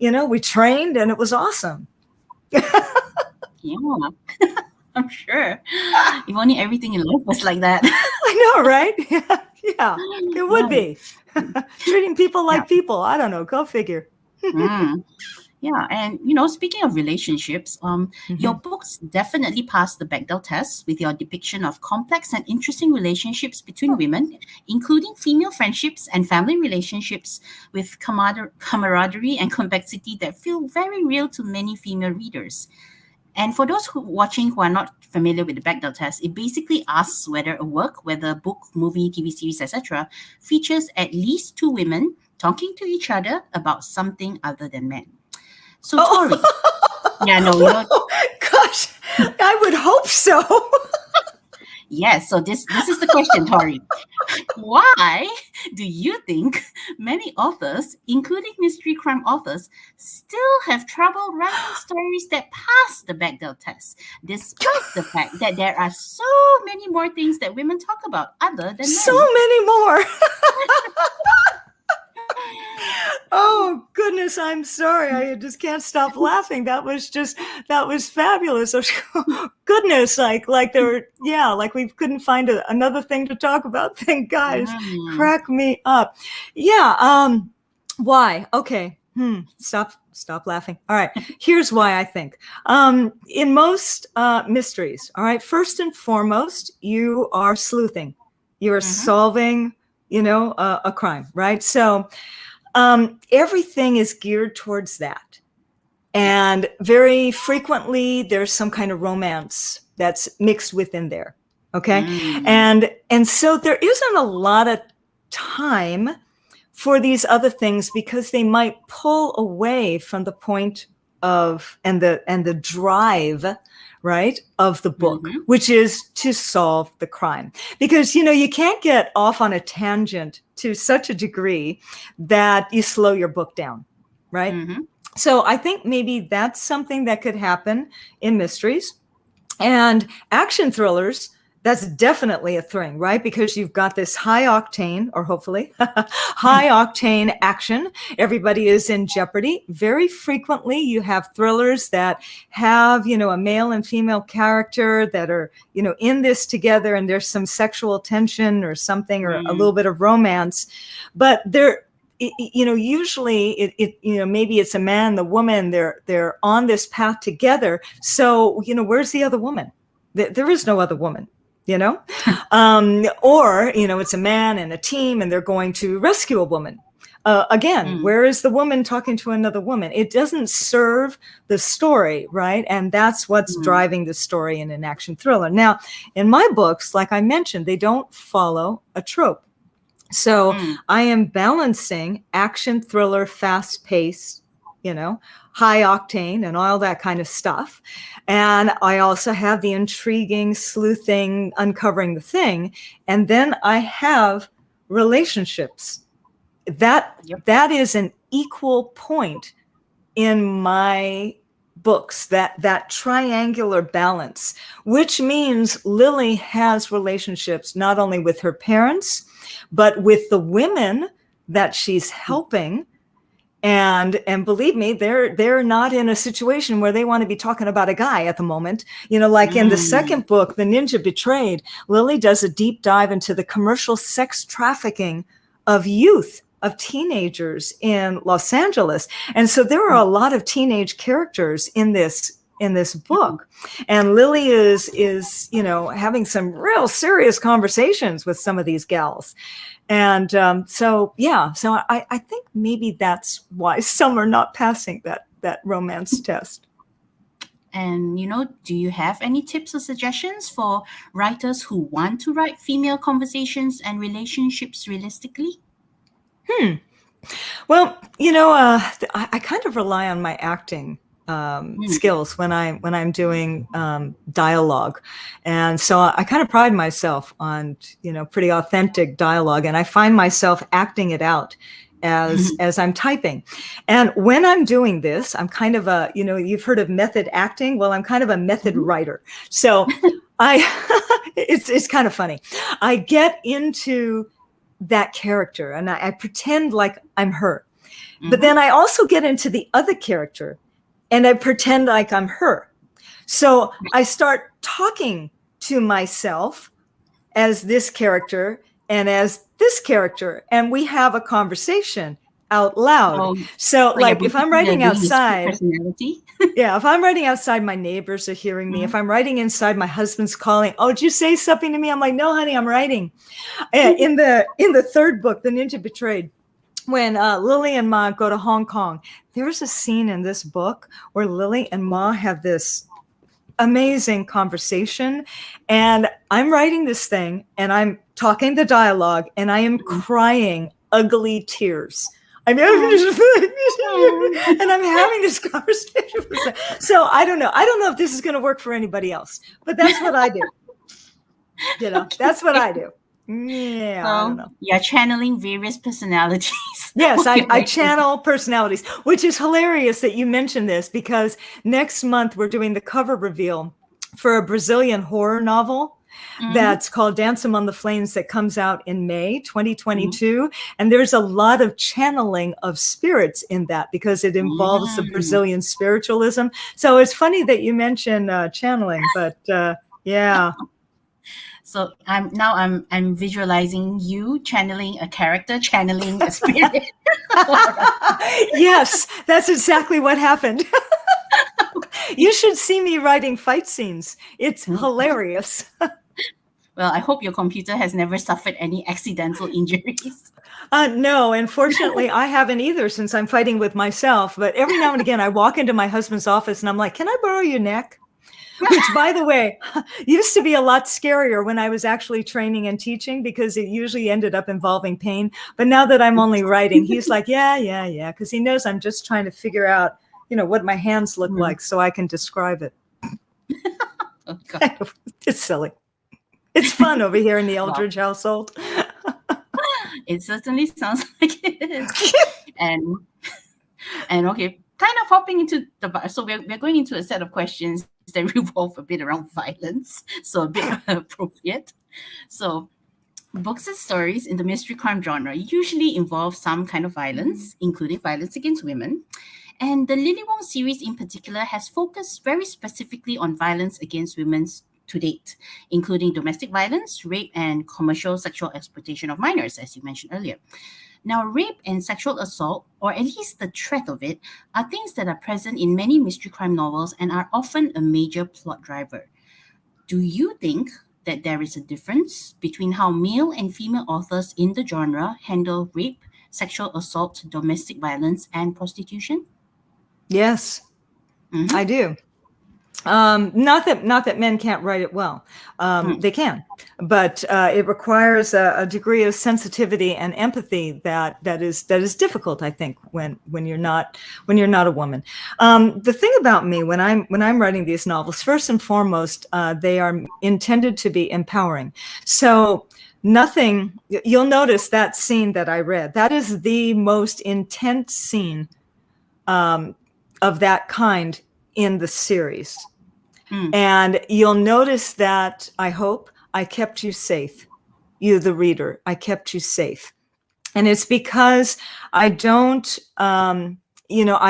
S2: we trained, and it was awesome.
S1: Yeah, I'm sure. If only everything in life was like that.
S2: I know, right? Yeah, it would be. Treating people like people. I don't know. Go figure.
S1: Yeah, and speaking of relationships, your books definitely pass the Bechdel test with your depiction of complex and interesting relationships between women, including female friendships and family relationships with camaraderie and complexity that feel very real to many female readers. And for those watching who are not familiar with the Bechdel test, it basically asks whether a work, whether book, movie, TV series, etc., features at least two women talking to each other about something other than men. So, Tori.
S2: Yeah, no. Gosh, I would hope so.
S1: Yes, so this is the question, Tori. Why do you think many authors, including mystery crime authors, still have trouble writing stories that pass the Bechdel test, despite the fact that there are so many more things that women talk about other than
S2: So
S1: men?
S2: many more. Oh goodness, I'm sorry. I just can't stop laughing. That was fabulous. Goodness, like there were, yeah, like we couldn't find another thing to talk about. Thank guys,
S1: Mm,
S2: crack me up. Yeah. Why? Okay. Stop laughing. All right. Here's why I think. In most mysteries, all right, first and foremost, you are sleuthing. You are
S1: mhm,
S2: solving, a crime, right? So everything is geared towards that.
S1: yeah.
S2: And very frequently there's some kind of romance that's mixed within there. Okay.
S1: Mm,
S2: And so there isn't a lot of time for these other things because they might pull away from the point of and the drive, right, of the book,
S1: mhm,
S2: which is to solve the crime. Because you can't get off on a tangent to such a degree that you slow your book down, right?
S1: mhm,
S2: So I think maybe that's something that could happen in mysteries. And action thrillers, that's definitely a thing, right? Because you've got this high octane, or hopefully high octane action. Everybody is in jeopardy. Very frequently, you have thrillers that have, a male and female character that are, in this together, and there's some sexual tension or something, or a little
S1: mm,
S2: bit of romance. But usually maybe it's a man, the woman, they're on this path together. So where's the other woman? There is no other woman, or it's a man and a team and they're going to rescue a woman. Again,
S1: mm,
S2: where is the woman talking to another woman? It doesn't serve the story, right? And that's what's
S1: mm,
S2: driving the story in an action thriller. Now, in my books, like I mentioned, they don't follow a trope. So
S1: mm,
S2: I am balancing action thriller, fast paced, high octane and all that kind of stuff. And I also have the intriguing, sleuthing, uncovering the thing. And then I have relationships.
S1: yep.
S2: That is an equal point in my books, that triangular balance, which means Lily has relationships not only with her parents, but with the women that she's helping. And believe me, they're not in a situation where they want to be talking about a guy at the moment. Like in the
S1: Mm,
S2: second book, The Ninja Betrayed, Lily does a deep dive into the commercial sex trafficking of youth, of teenagers in Los Angeles. And so there are a lot of teenage characters in this
S1: mm.
S2: book. And Lily is having some real serious conversations with some of these gals. And so I think maybe that's why some are not passing that romance test.
S1: And do you have any tips or suggestions for writers who want to write female conversations and relationships realistically?
S2: Hmm. Well, I kind of rely on my acting
S1: Mm,
S2: skills when I'm doing dialogue, and so I kind of pride myself on pretty authentic dialogue, and I find myself acting it out as I'm typing. And when I'm doing this, I'm kind of you've heard of method acting. Well, I'm kind of a method
S1: mhm,
S2: writer. So I it's kind of funny. I get into that character and I pretend like I'm her. But
S1: mhm.
S2: then I also get into the other character and I pretend like I'm her. So I start talking to myself as this character and as this character, and we have a conversation out loud.
S1: Oh,
S2: So,
S1: so you're
S2: like, if I'm
S1: basically
S2: writing
S1: doing a split
S2: outside,
S1: personality.
S2: yeah, if I'm writing outside, my neighbors are hearing me. If
S1: Mhm.
S2: I'm writing inside, my husband's calling. Oh, did you say something to me? I'm like, no, honey, I'm writing. In the third book, The Ninja Betrayed, when Lily and Ma go to Hong Kong, there's a scene in this book where Lily and Ma have this amazing conversation. And I'm writing this thing and I'm talking the dialogue and I am
S1: Mhm.
S2: crying ugly tears. I mean,
S1: Oh, oh.
S2: and I'm having this conversation. So I don't know. I don't know if this is going to work for anybody else, but that's what I do. That's what I do. Yeah, I don't
S1: So
S2: know.
S1: you're channeling various personalities.
S2: Yes,
S1: when you're
S2: I
S1: writing.
S2: channel personalities, which is hilarious that you mentioned this because next month we're doing the cover reveal for a Brazilian horror novel that's called Dance Among the Flames that comes out in May 2022. And there's a lot of channeling of spirits in that because it involves the Brazilian spiritualism. So it's funny that you mentioned channeling, but yeah.
S1: So I'm visualizing you channeling a character, channeling a spirit.
S2: Yes, that's exactly what happened. You should see me writing fight scenes. It's hilarious.
S1: Well, I hope your computer has never suffered any accidental injuries.
S2: No, and fortunately, I haven't either since I'm fighting with myself. But every now and again, I walk into my husband's office and I'm like, can I borrow your neck? Which, by the way, used to be a lot scarier when I was actually training and teaching because it usually ended up involving pain. But now that I'm only writing, he's like, yeah, because he knows I'm just trying to figure out, what my hands look like so I can describe it.
S1: Oh, God.
S2: It's silly. It's fun over here in the
S1: Wow.
S2: Eldridge household.
S1: It certainly sounds like it is. And okay, kind of hopping into so we're going into a set of questions that revolve a bit around violence, so a bit appropriate. So books and stories in the mystery crime genre usually involve some kind of violence, including violence against women. And the Lily Wong series in particular has focused very specifically on violence against women to date, including domestic violence, rape, and commercial sexual exploitation of minors, as you mentioned earlier. Now, rape and sexual assault, or at least the threat of it, are things that are present in many mystery crime novels and are often a major plot driver. Do you think that there is a difference between how male and female authors in the genre handle rape, sexual assault, domestic violence, and prostitution?
S2: Yes, I do. Not that men can't write it well. They can, but it requires a degree of sensitivity and empathy that is difficult, I think, when you're not a woman. The thing about me when I'm writing these novels, first and foremost, they are intended to be empowering. So nothing. You'll notice that scene that I read. That is the most intense scene of that kind in the series. And you'll notice that I hope I kept you safe. You, the reader, I kept you safe. And it's because I don't, I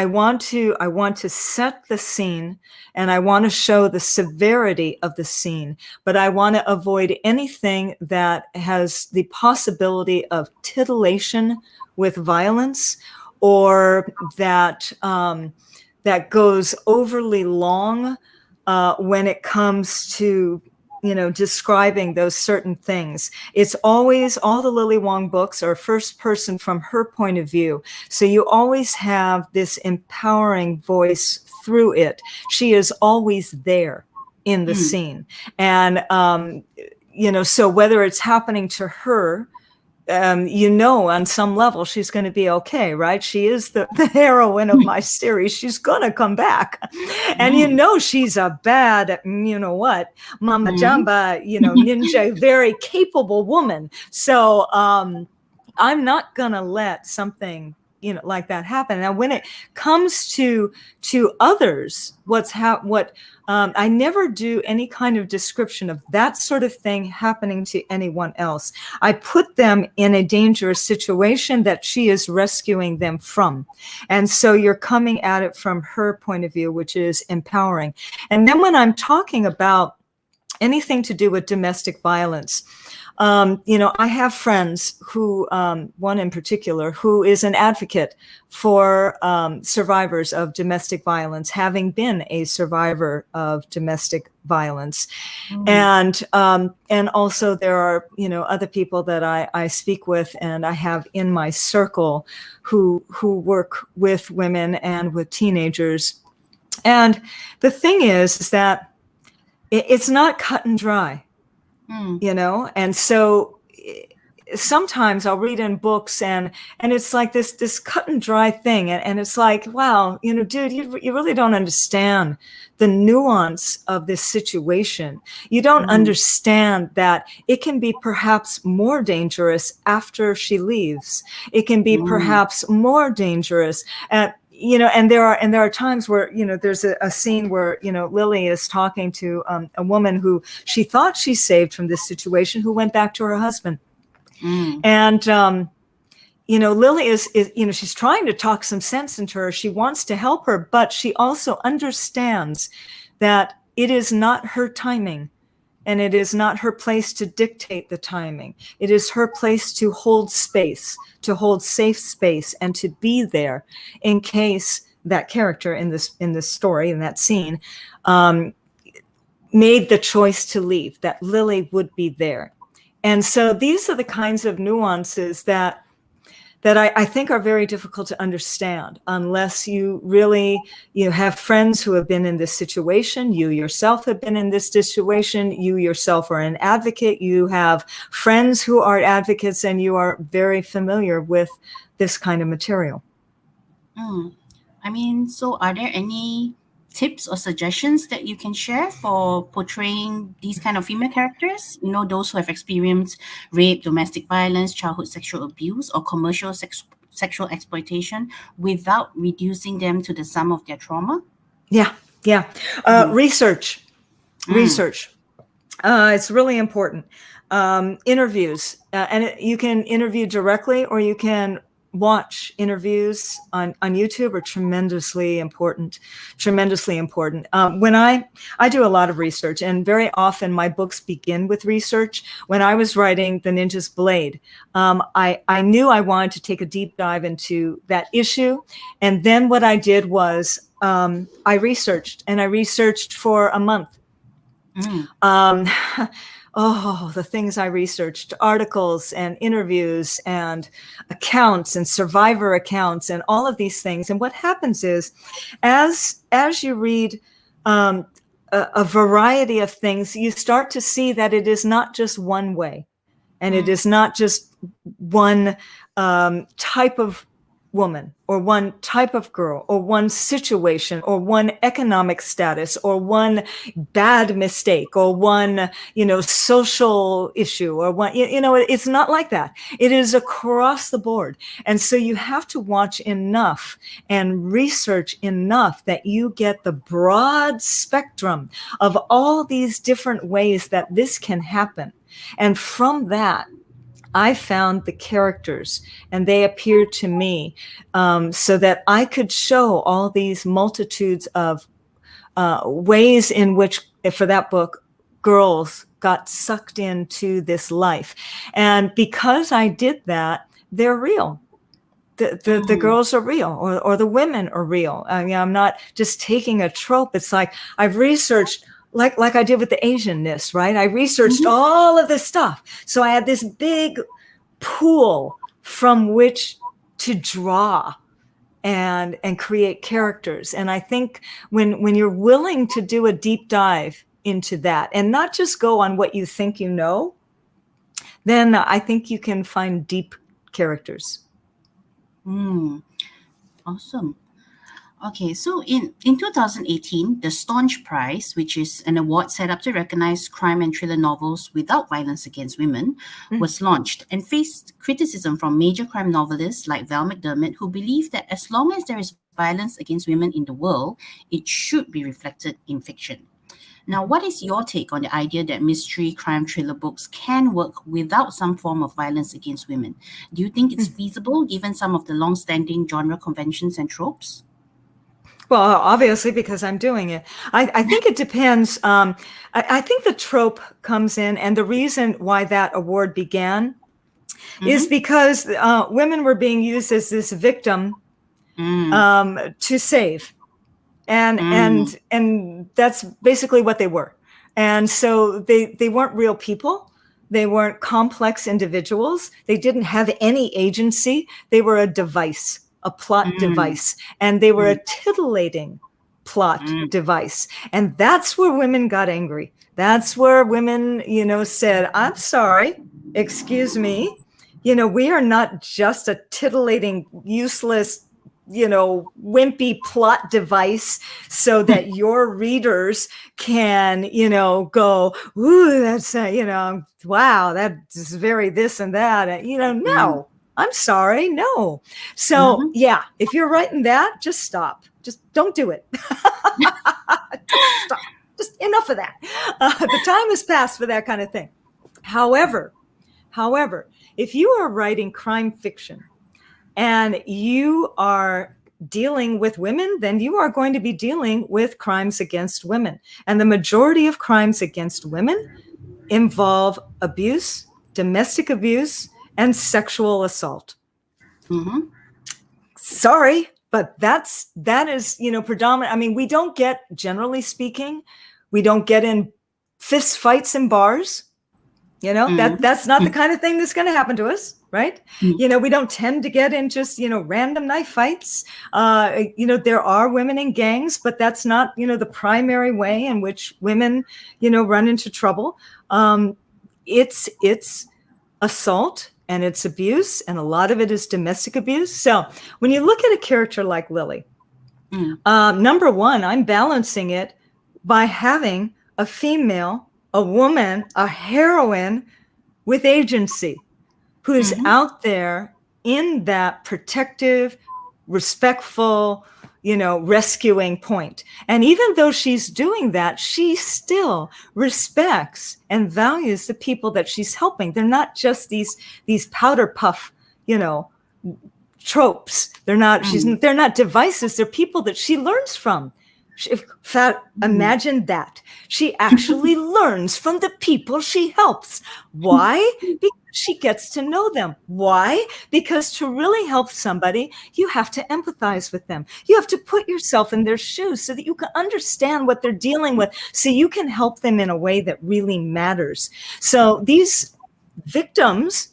S2: want to set the scene and I want to show the severity of the scene, but I want to avoid anything that has the possibility of titillation with violence or that goes overly long when it comes to describing those certain things. It's always, all the Lily Wong books are first person from her point of view. So you always have this empowering voice through it. She is always there in the scene. And, so whether it's happening to her, on some level, she's going to be okay, right? She is the heroine of my series. She's going to come back. And she's a bad, Mama Jamba, ninja, very capable woman. So I'm not going to let something like that happen. Now, when it comes to others, I never do any kind of description of that sort of thing happening to anyone else. I put them in a dangerous situation that she is rescuing them from. And so you're coming at it from her point of view, which is empowering. And then when I'm talking about anything to do with domestic violence, I have friends who, one in particular, who is an advocate for survivors of domestic violence, having been a survivor of domestic violence. And also there are, other people that I speak with and I have in my circle who work with women and with teenagers. And the thing is that it's not cut and dry. And so sometimes I'll read in books and it's like this cut and dry thing. And it's like, wow, dude, you really don't understand the nuance of this situation. You don't understand that it can be perhaps more dangerous after she leaves. It can be perhaps more dangerous at, and there are times where, there's a scene where, Lily is talking to a woman who she thought she saved from this situation, who went back to her husband. And, Lily is, she's trying to talk some sense into her. She wants to help her, but she also understands that it is not her timing. And it is not her place to dictate the timing. It is her place to hold space, to hold safe space, and to be there in case that character in this story, in that scene, made the choice to leave, that Lily would be there. And so these are the kinds of nuances that I think are very difficult to understand unless you really, have friends who have been in this situation. You yourself have been in this situation. You yourself are an advocate. You have friends who are advocates, and you are very familiar with this kind of material.
S1: So are there any tips or suggestions that you can share for portraying these kind of female characters? Those who have experienced rape, domestic violence, childhood sexual abuse, or commercial sexual exploitation without reducing them to the sum of their trauma?
S2: Yeah. Research. It's really important. Interviews. And you can interview directly, or you can watch interviews on YouTube are tremendously important. When I do a lot of research, and very often my books begin with research. When I was writing The Ninja's Blade, I knew I wanted to take a deep dive into that issue. And then what I did was I researched for a month. The things I researched, articles and interviews and accounts and survivor accounts and all of these things. And what happens is, as you read a variety of things, you start to see that it is not just one way, and it is not just one type of woman, or one type of girl, or one situation, or one economic status, or one bad mistake, or one, social issue, or one, it's not like that. It is across the board. And so you have to watch enough and research enough that you get the broad spectrum of all these different ways that this can happen. And from that, I found the characters, and they appeared to me so that I could show all these multitudes of ways in which, for that book, girls got sucked into this life. And because I did that, they're real. The girls are real, or the women are real. I mean, I'm not just taking a trope. It's like I've researched, like I did with the Asianness, right? I researched all of this stuff. So I had this big pool from which to draw and create characters. And I think when you're willing to do a deep dive into that and not just go on what you think you know, then I think you can find deep characters.
S1: Awesome. Okay, so in 2018, the Staunch Prize, which is an award set up to recognize crime and thriller novels without violence against women, was launched and faced criticism from major crime novelists like Val McDermid, who believe that as long as there is violence against women in the world, it should be reflected in fiction. Now, what is your take on the idea that mystery, crime, thriller books can work without some form of violence against women? Do you think it's feasible given some of the long-standing genre conventions and tropes?
S2: Well, obviously, because I'm doing it. I think it depends. I think the trope comes in, and the reason why that award began is because women were being used as this victim to save. And that's basically what they were. And so they weren't real people. They weren't complex individuals. They didn't have any agency. They were a device, a plot device. And they were a titillating plot device. And that's where women got angry. That's where women, said, I'm sorry, excuse me. we are not just a titillating, useless, wimpy plot device so that your readers can, go, ooh, that's, wow, that's very this and that. And, no, I'm sorry. No. So yeah, if you're writing that, just stop. Just don't do it. Just stop. Just enough of that. The time has passed for that kind of thing. However, if you are writing crime fiction and you are dealing with women, then you are going to be dealing with crimes against women. And the majority of crimes against women involve abuse, domestic abuse, and sexual assault. Sorry, but that is, predominant. I mean, we don't get, generally speaking, we don't get in fist fights in bars. That's not the kind of thing that's going to happen to us, right? We don't tend to get in just, random knife fights. There are women in gangs, but that's not, the primary way in which women, run into trouble. It's assault and it's abuse, and a lot of it is domestic abuse. So when you look at a character like Lily, number one, I'm balancing it by having a female, a woman, a heroine with agency who's out there in that protective, respectful, rescuing point. And even though she's doing that, she still respects and values the people that she's helping. They're not just these powder puff, tropes. They're not devices. They're people that she learns from. Imagine that. She actually learns from the people she helps. Why? Because she gets to know them. Why? Because to really help somebody, you have to empathize with them. You have to put yourself in their shoes so that you can understand what they're dealing with, so you can help them in a way that really matters. So these victims,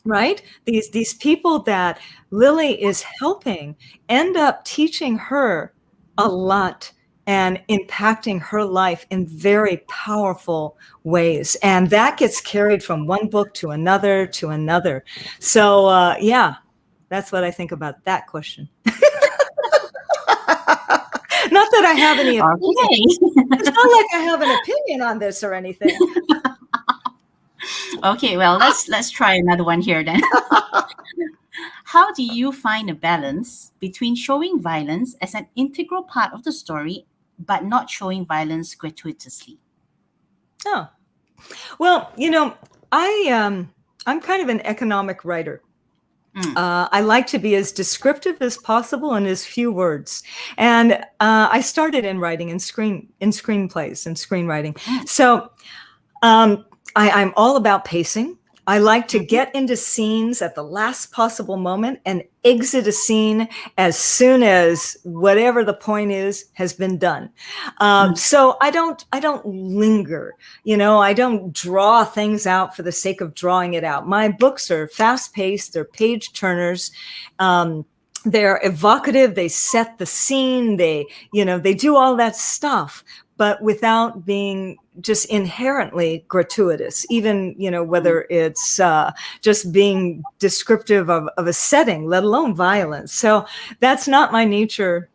S2: right? These people that Lily is helping end up teaching her a lot and impacting her life in very powerful ways. And that gets carried from one book to another to another. So yeah, that's what I think about that question. Not that I have any opinion. It's not like I have an opinion on this or anything.
S1: Okay, well, let's try another one here then. How do you find a balance between showing violence as an integral part of the story but not showing violence gratuitously?
S2: Oh, well, I'm kind of an economic writer. I like to be as descriptive as possible in as few words. And I started in writing in screenplays and screenwriting. So I'm all about pacing. I like to get into scenes at the last possible moment and exit a scene as soon as whatever the point is has been done. So I don't linger, I don't draw things out for the sake of drawing it out. My books are fast paced, they're page turners. They're evocative, they set the scene, they do all that stuff, but without being just inherently gratuitous, even, whether it's just being descriptive of a setting, let alone violence. So that's not my nature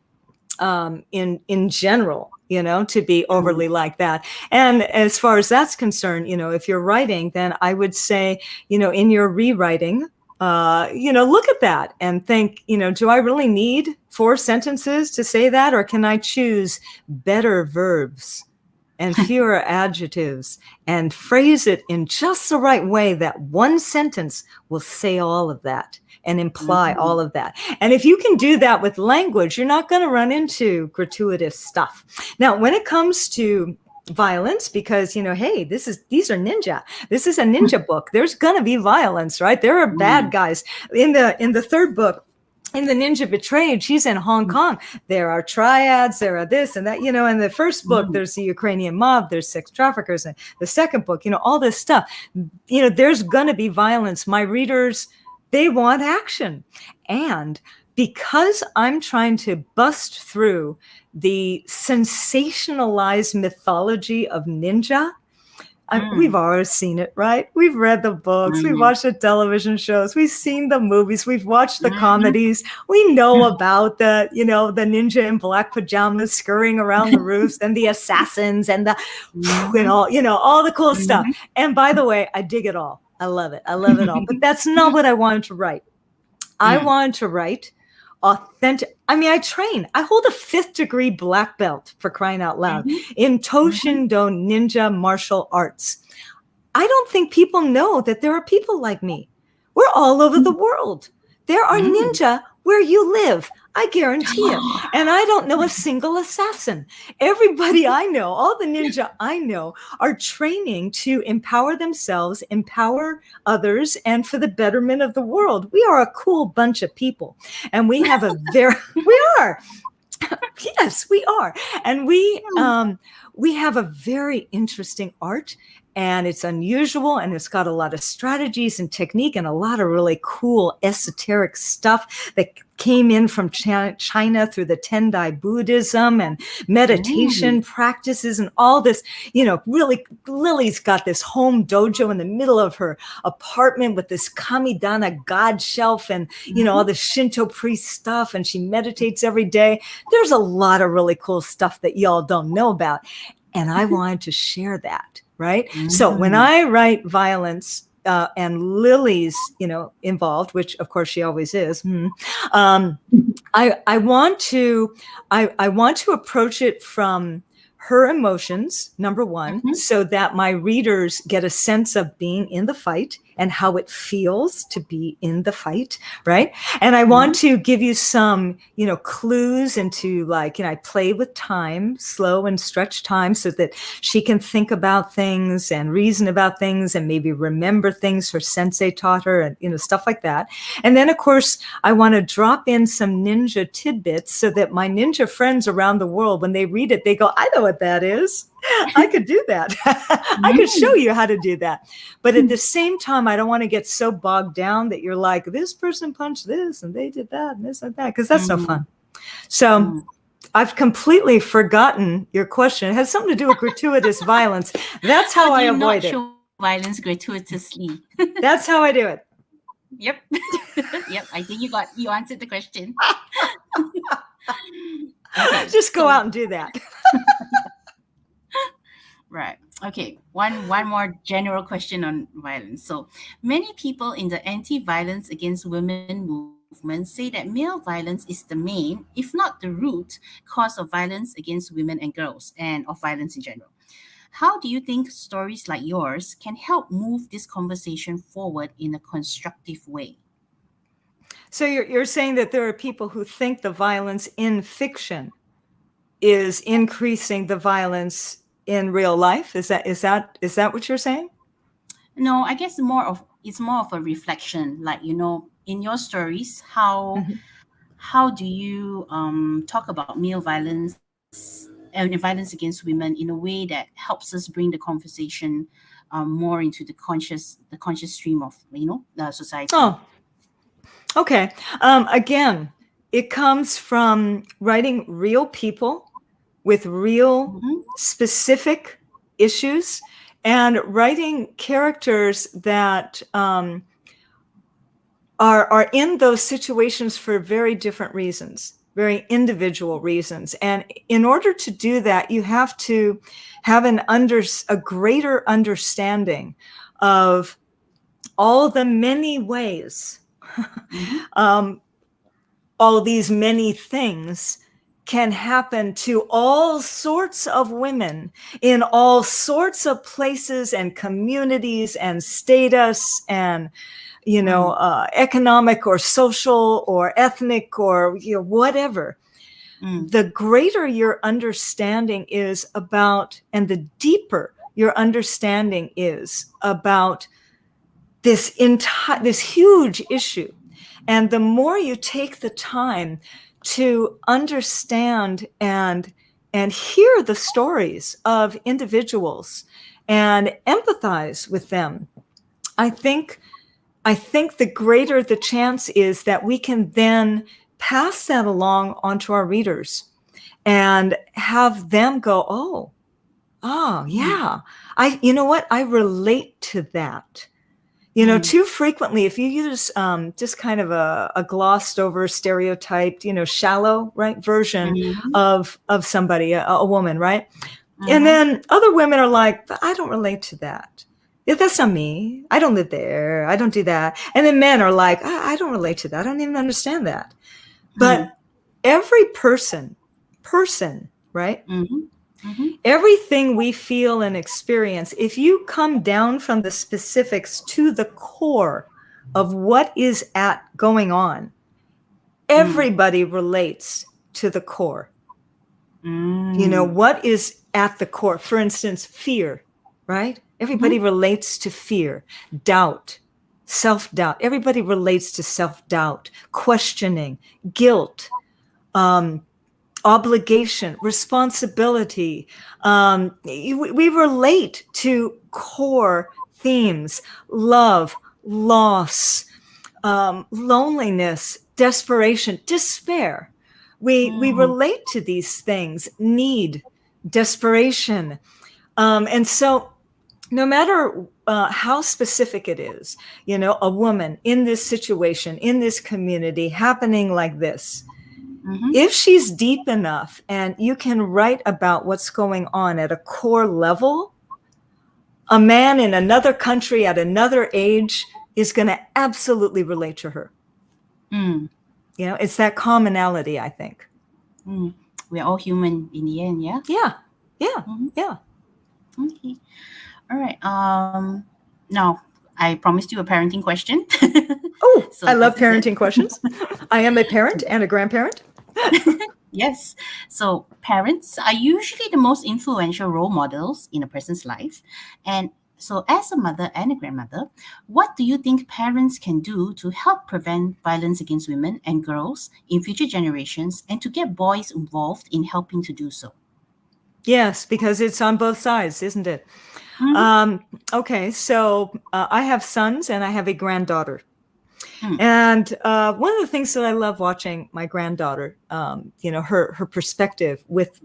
S2: in general, to be overly like that. And as far as that's concerned, if you're writing, then I would say, in your rewriting, look at that and think, do I really need 4 sentences to say that? Or can I choose better verbs and fewer adjectives and phrase it in just the right way that one sentence will say all of that and imply all of that? And if you can do that with language, you're not going to run into gratuitous stuff. Now, when it comes to violence, because hey, these are ninja. This is a ninja book. There's gonna be violence, right? There are bad guys. In the third book, in The Ninja Betrayed, she's in Hong Kong. There are triads, there are this and that, in the first book, there's the Ukrainian mob, there's sex traffickers. And the second book, all this stuff, there's gonna be violence. My readers, they want action. And because I'm trying to bust through the sensationalized mythology of ninja, we've always seen it, right? We've read the books, we've watched the television shows, we've seen the movies, we've watched the comedies. We know about the ninja in black pajamas scurrying around the roofs and the assassins and the, and all the cool stuff. And by the way, I dig it all. I love it. I love it all. But that's not what I wanted to write. I wanted to write authentic. I mean, I hold a 5th degree black belt, for crying out loud, in Toshindo ninja martial arts. I don't think people know that there are people like me. We're all over the world. There are ninja where you live. I guarantee it. And I don't know a single assassin. Everybody I know, all the ninja I know, are training to empower themselves, empower others, and for the betterment of the world. We are a cool bunch of people. And we have a we are. Yes, we are. And we have a very interesting art. And it's unusual, and it's got a lot of strategies and technique and a lot of really cool esoteric stuff that came in from China through the Tendai Buddhism and meditation practices and all this. Really, Lily's got this home dojo in the middle of her apartment with this Kamidana god shelf and, all the Shinto priest stuff, and she meditates every day. There's a lot of really cool stuff that y'all don't know about. And I wanted to share that. Right. So when I write violence and Lily's, involved, which of course she always is, I want to approach it from her emotions, number one, so that my readers get a sense of being in the fight and how it feels to be in the fight, right? And I want to give you some, clues into I play with time, slow and stretch time, so that she can think about things and reason about things and maybe remember things her sensei taught her and, stuff like that. And then, of course, I want to drop in some ninja tidbits so that my ninja friends around the world, when they read it, they go, I know what that is. I could do that. I could show you how to do that. But at the same time, I don't want to get so bogged down that you're like, this person punched this and they did that and this and that, because that's no fun. So I've completely forgotten your question. It has something to do with gratuitous violence. That's how I avoid it.
S1: Show violence gratuitously.
S2: That's how I do it.
S1: Yep. Yep. I think you answered the question. Okay,
S2: just go out and do that.
S1: Right. Okay. One more general question on violence. So many people in the anti-violence against women movement say that male violence is the main, if not the root, cause of violence against women and girls, and of violence in general. How do you think stories like yours can help move this conversation forward in a constructive way?
S2: So you're saying that there are people who think the violence in fiction is increasing the violence in real life? Is that what you're saying?
S1: No, I guess it's more of a reflection. In your stories, how do you talk about male violence and violence against women in a way that helps us bring the conversation more into the conscious stream of the society?
S2: Oh, okay. Again, it comes from writing real people with real specific issues, and writing characters that are in those situations for very different reasons, very individual reasons. And in order to do that, you have to have a greater understanding of all the many ways, all these many things can happen to all sorts of women in all sorts of places and communities and status and, economic or social or ethnic or, whatever. The greater your understanding is about, and the deeper your understanding is about this huge issue. And the more you take the time to understand and hear the stories of individuals and empathize with them, I think the greater the chance is that we can then pass that along onto our readers and have them go, oh, Oh,
S1: Mm,
S2: yeah. You know what? I relate to that.
S1: mm,
S2: Too frequently, if you use just kind of a glossed over, stereotyped, shallow, right, version
S1: mhm,
S2: of somebody, a woman, right? And
S1: mhm,
S2: then other women are like, "But I don't relate to that. Yeah, that's not me. I don't live there. I don't do that." And then men are like, I don't relate to that. I don't even understand that.
S1: mm,
S2: But every person, right?
S1: mhm, mhm,
S2: Everything we feel and experience, if you come down from the specifics to the core of what is at going on,
S1: mm,
S2: everybody relates to the core.
S1: mm,
S2: What is at the core? For instance, fear, right? Everybody
S1: mhm,
S2: relates to fear, doubt, self-doubt. Everybody relates to self-doubt, questioning, guilt, um, obligation, responsibility. We relate to core themes: love, loss, loneliness, desperation, despair. We
S1: mm,
S2: relate to these things: need, desperation. And so no matter how specific it is, a woman in this situation, in this community, happening like this,
S1: mhm,
S2: if she's deep enough and you can write about what's going on at a core level, a man in another country at another age is going to absolutely relate to her.
S1: mm,
S2: It's that commonality, I think.
S1: mm. We're all human in the end, yeah?
S2: Yeah. Yeah.
S1: Mhm.
S2: Yeah.
S1: Okay. All right. Now I promised you a parenting question.
S2: Oh,
S1: So
S2: I
S1: as
S2: love
S1: I said,
S2: parenting questions. I am a parent and a grandparent.
S1: yes. So parents are usually the most influential role models in a person's life. And so as a mother and a grandmother, what do you think parents can do to help prevent violence against women and girls in future generations and to get boys involved in helping to do so?
S2: Yes, because it's on both sides, isn't it?
S1: Mm-hmm.
S2: Okay, so I have sons and I have a granddaughter. And one of the things that I love watching my granddaughter, her perspective with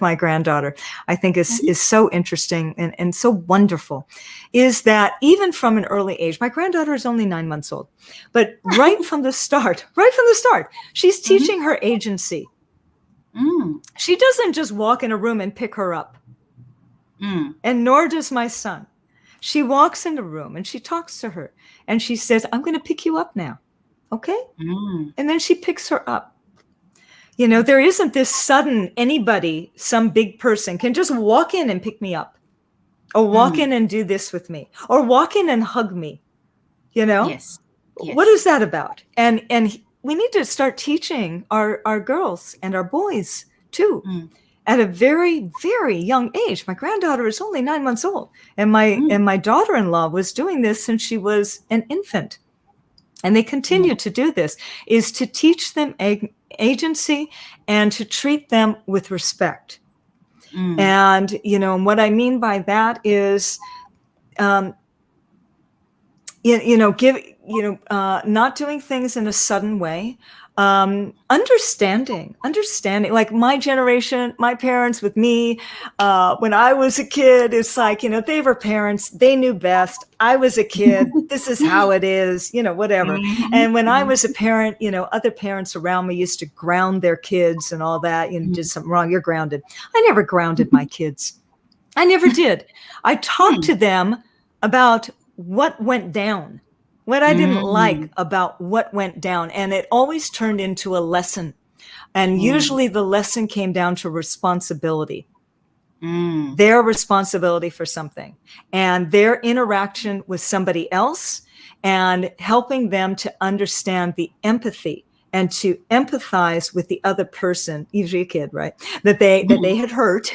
S2: my granddaughter, I think
S1: Mm-hmm.
S2: is so interesting and so wonderful, is that even from an early age, my granddaughter is only 9 months old, but right from the start, she's
S1: Mm-hmm.
S2: teaching her agency.
S1: Mm,
S2: She doesn't just walk in a room and pick her up,
S1: mm,
S2: and nor does my son. She walks in the room and she talks to her and she says, "I'm going to pick you up now." Okay.
S1: mm,
S2: And then she picks her up. There isn't this sudden anybody, some big person can just walk in and pick me up, or walk
S1: mm.
S2: in and do this with me, or walk in and hug me. You know,
S1: Yes.
S2: what
S1: Yes.
S2: is that about? And we need to start teaching our girls and our boys too
S1: Mm,
S2: at a very, very young age. My granddaughter is only 9 months old, and my
S1: mm,
S2: and my daughter-in-law was doing this since she was an infant. And they
S1: mm,
S2: continue to do this, is to teach them agency and to treat them with respect.
S1: mm,
S2: And what I mean by that is, um, give, not doing things in a sudden way, understanding, like my generation, my parents with me, when I was a kid, it's like, they were parents, they knew best. I was a kid, this is how it is, whatever.
S1: mhm,
S2: And when I
S1: mhm,
S2: was a parent, other parents around me used to ground their kids and all that. Did
S1: mm,
S2: something wrong, you're grounded. I never grounded my kids. I never did. I talked
S1: mm,
S2: to them about what went down, what I didn't like
S1: mm,
S2: about what went down. And it always turned into a lesson. And
S1: mm,
S2: usually the lesson came down to responsibility,
S1: mm,
S2: their responsibility for something, and their interaction with somebody else, and helping them to understand the empathy and to empathize with the other person, usually a kid, right? That they had hurt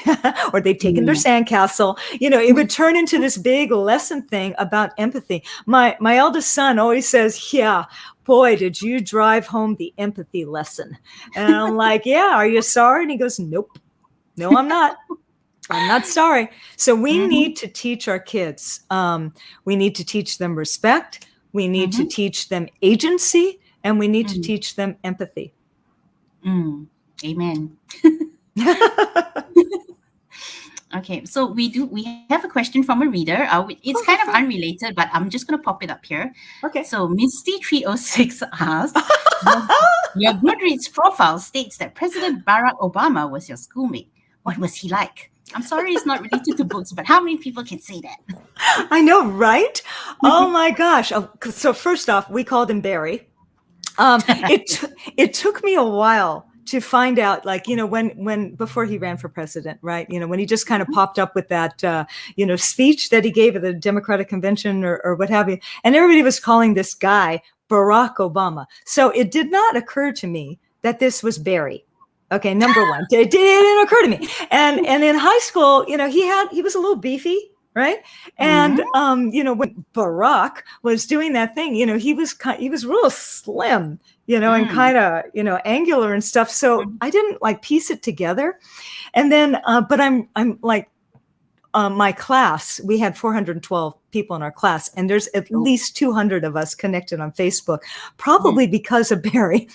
S2: or they'd taken their
S1: mm,
S2: sandcastle. It would turn into this big lesson thing about empathy. My eldest son always says, "Yeah, boy, did you drive home the empathy lesson." And I'm like, "Yeah, are you sorry?" And he goes, "Nope. No, I'm not. I'm not sorry." So we
S1: mhm,
S2: need to teach our kids. We need to teach them respect. We need to
S1: mhm,
S2: teach them agency, and we need to
S1: mm,
S2: teach them empathy.
S1: mm. Amen. Okay, so we have a question from a reader. It's kind of unrelated, but I'm just going to pop it up here.
S2: Okay.
S1: So Misty306 asks, your Goodreads profile states that President Barack Obama was your schoolmate. What was he like? I'm sorry it's not related to books, but how many people can say that?
S2: I know, right? Oh my gosh. So first off, we called him Barry. It took me a while to find out, like, when before he ran for president, right? When he just kind of popped up with that, speech that he gave at the Democratic convention or what have you. And everybody was calling this guy Barack Obama. So it did not occur to me that this was Barry. Okay, number one, it didn't occur to me. And in high school, he was a little beefy, right? And when Barack was doing that thing, he was real slim, and kind of angular and stuff. So I didn't like piece it together. And then, but I'm like, my class, we had 412 people in our class, and there's at least 200 of us connected on Facebook, probably because of Barry.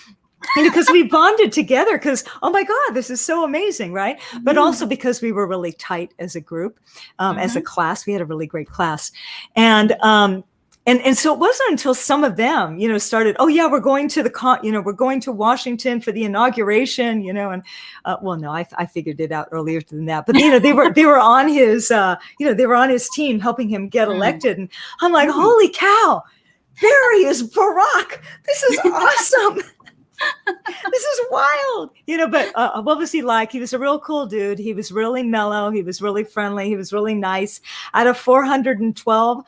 S2: Because we bonded together because, oh my God, this is so amazing, right? But also because we were really tight as a group, as a class. We had a really great class. And so it wasn't until some of them, started, oh yeah, we're going to we're going to Washington for the inauguration, and well, no, I figured it out earlier than that. But they were on his they were on his team helping him get elected. And I'm like, holy cow, Barry is Barack. This is awesome. This is wild, but what was he like? He was a real cool dude. He was really mellow. He was really friendly. He was really nice. Out of 412,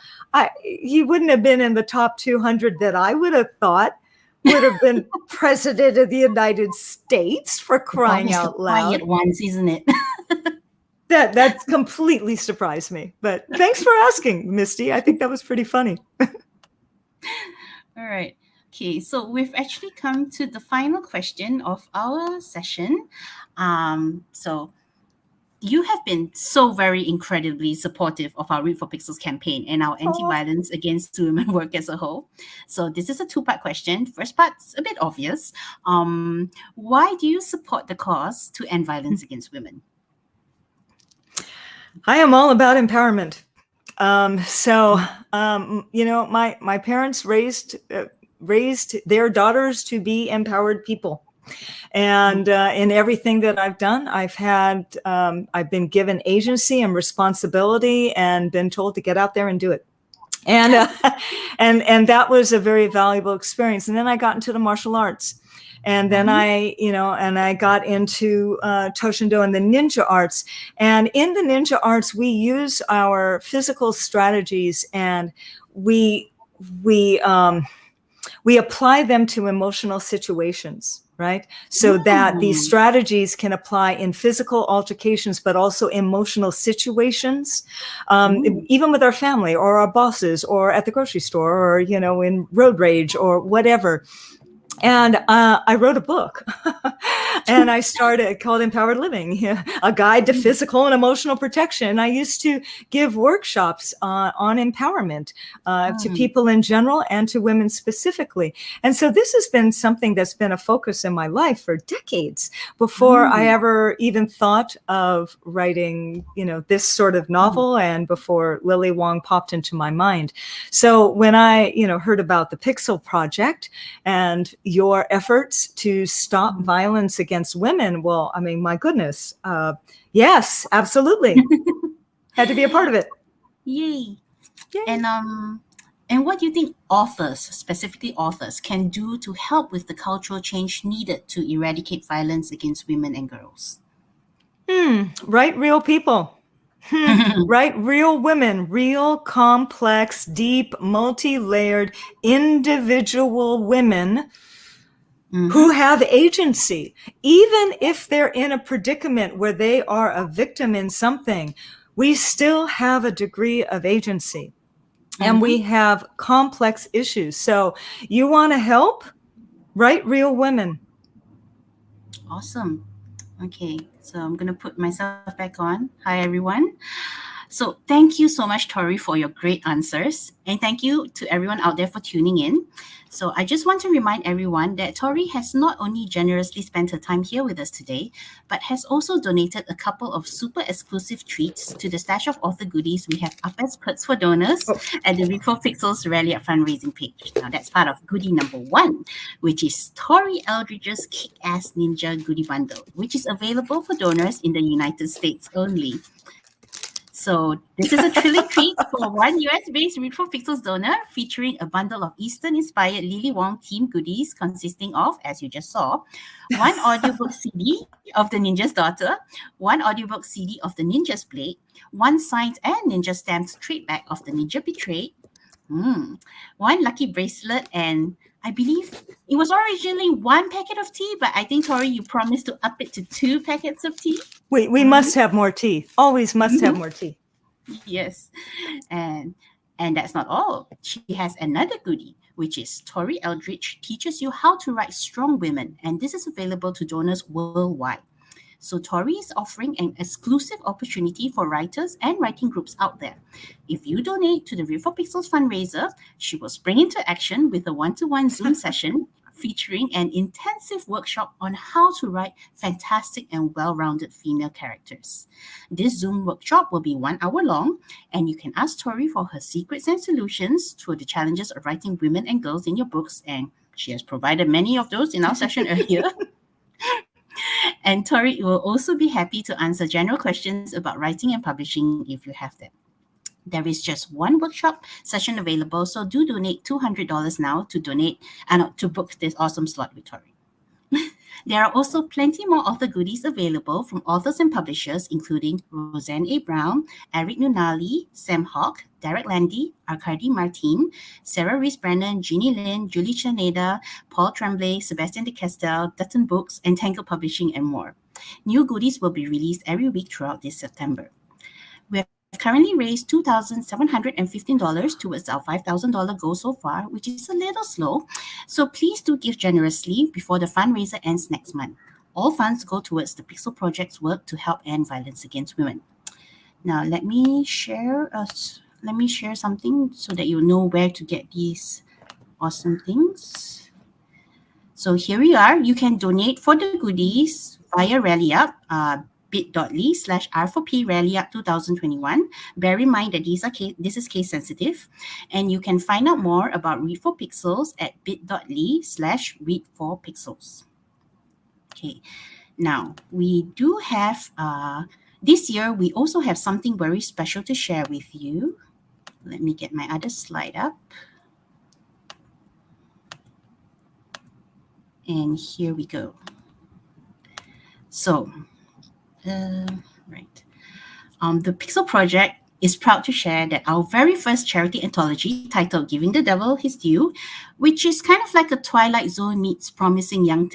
S2: he wouldn't have been in the top 200 that I would have thought would have been president of the United States, for crying out loud.
S1: Quiet ones, isn't it?
S2: That completely surprised me. But thanks for asking, Misty. I think that was pretty funny.
S1: All right. Okay, so we've actually come to the final question of our session. So you have been so very incredibly supportive of our Read for Pixels campaign and our anti-violence against women work as a whole. So this is a two-part question. First part's a bit obvious. Why do you support the cause to end violence against women?
S2: I am all about empowerment. My parents raised their daughters to be empowered people. And in everything that I've done, I've been given agency and responsibility and been told to get out there and do it. And that was a very valuable experience. And then I got into the martial arts. And then I got into Toshindo and the ninja arts. And in the ninja arts, we use our physical strategies and we apply them to emotional situations, right? So that these strategies can apply in physical altercations, but also emotional situations, even with our family or our bosses or at the grocery store or, in road rage or whatever. And I wrote a book and I started called Empowered Living, a guide to physical and emotional protection. I used to give workshops on empowerment to people in general and to women specifically. And so this has been something that's been a focus in my life for decades before I ever even thought of writing, this sort of novel and before LILY Wong popped into my mind. So when I, heard about the Pixel Project and your efforts to stop violence against women, well, I mean, my goodness. Yes, absolutely. Had to be a part of it.
S1: Yay. And what do you think authors, specifically authors, can do to help with the cultural change needed to eradicate violence against women and girls?
S2: Write real people. Right? Real women, real complex, deep, multi-layered, individual women who have agency. Even if they're in a predicament where they are a victim in something, we still have a degree of agency and we have complex issues. So you want to help? Write real women.
S1: Awesome. Okay, so I'm going to put myself back on. Hi, everyone. So thank you so much, Tori, for your great answers. And thank you to everyone out there for tuning in. So I just want to remind everyone that Tori has not only generously spent her time here with us today, but has also donated a couple of super exclusive treats to the stash of author goodies we have up as perks for donors
S2: Oh,
S1: at the Read for Pixels Rally Up fundraising page. Now that's part of goodie number 1, which is Tori Eldridge's Kick-Ass Ninja Goodie Bundle, which is available for donors in the United States only. So this is a thrilling treat for one US-based Read for Pixels donor, featuring a bundle of Eastern-inspired LILY Wong themed goodies consisting of, as you just saw, one audiobook CD of The Ninja's Daughter, one audiobook CD of The Ninja's Blade, one signed and ninja stamped trade bag of The Ninja Betrayed, one lucky bracelet, and I believe it was originally one packet of tea, but I think, Tori, you promised to up it to 2 packets of tea.
S2: we must have more tea. Always must have more tea.
S1: Yes. And that's not all. She has another goodie, which is Tori Eldridge teaches you how to write strong women, and this is available to donors worldwide. So Tori is offering an exclusive opportunity for writers and writing groups out there. If you donate to the Read for Pixels fundraiser, she will spring into action with a one-to-one Zoom session featuring an intensive workshop on how to write fantastic and well-rounded female characters. This Zoom workshop will be 1 hour long, and you can ask Tori for her secrets and solutions to the challenges of writing women and girls in your books, and she has provided many of those in our session earlier. And Tori will also be happy to answer general questions about writing and publishing if you have them. There is just one workshop session available, so do donate $200 now to to book this awesome slot with Tori. There are also plenty more author goodies available from authors and publishers, including Roseanne A. Brown, Eric Nunali, Sam Hawk, Derek Landy, Arkady Martin, Sarah Reese Brennan, Jeannie Lin, Julie Chaneda, Paul Tremblay, Sebastian de Castel, Dutton Books, and Tangle Publishing, and more. New goodies will be released every week throughout this September. We have currently raised $2,715 towards our $5,000 goal so far, which is a little slow. So please do give generously before the fundraiser ends next month. All funds go towards the Pixel Project's work to help end violence against women. Now let me share something so that you know where to get these awesome things. So here we are. You can donate for the goodies via Rally Up, bit.ly/R4P Rally Up 2021. Bear in mind that this is case sensitive, and you can find out more about Read for Pixels at bit.ly/Read4Pixels. Okay, now we do have this year we also have something very special to share with you. Let me get my other slide up. And here we go. So, right. The Pixel Project is proud to share that our very first charity anthology titled Giving the Devil His Due, which is kind of like a Twilight Zone meets Promising Young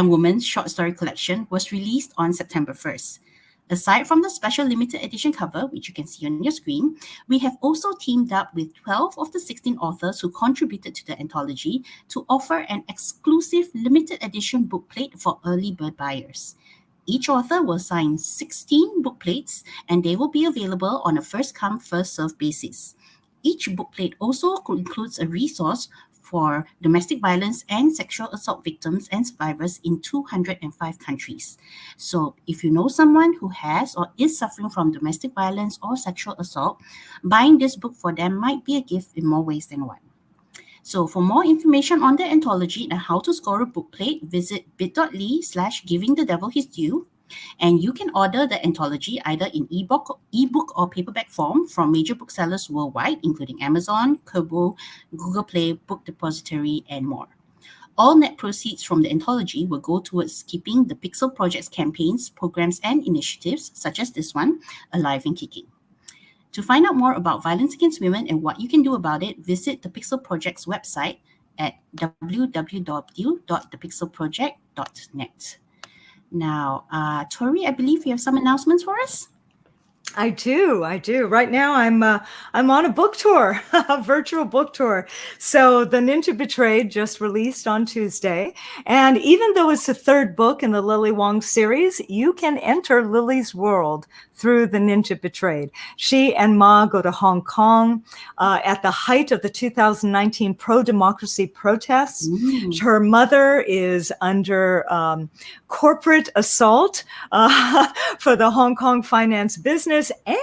S1: Woman short story collection, was released on September 1st. Aside from the special limited edition cover, which you can see on your screen, we have also teamed up with 12 of the 16 authors who contributed to the anthology to offer an exclusive limited edition bookplate for early bird buyers. Each author will sign 16 bookplates, and they will be available on a first-come, first-served basis. Each bookplate also includes a resource for domestic violence and sexual assault victims and survivors in 205 countries. So if you know someone who has or is suffering from domestic violence or sexual assault, buying this book for them might be a gift in more ways than one. So for more information on the anthology and how to score a bookplate, visit bit.ly/Giving the Devil His Due. And you can order the anthology either in ebook or paperback form from major booksellers worldwide, including Amazon, Kobo, Google Play, Book Depository, and more. All net proceeds from the anthology will go towards keeping the Pixel Project's campaigns, programs, and initiatives, such as this one, alive and kicking. To find out more about violence against women and what you can do about it, visit the Pixel Project's website at www.thepixelproject.net. Now, Tori, I believe you have some announcements for us?
S2: I do. Right now, I'm on a book tour, a virtual book tour. So, The Ninja Betrayed just released on Tuesday, and even though it's the third book in the Lily Wong series, you can enter Lily's world through The Ninja Betrayed. She and Ma go to Hong Kong at the height of the 2019 pro-democracy protests. Her mother is under corporate assault for the Hong Kong finance business. And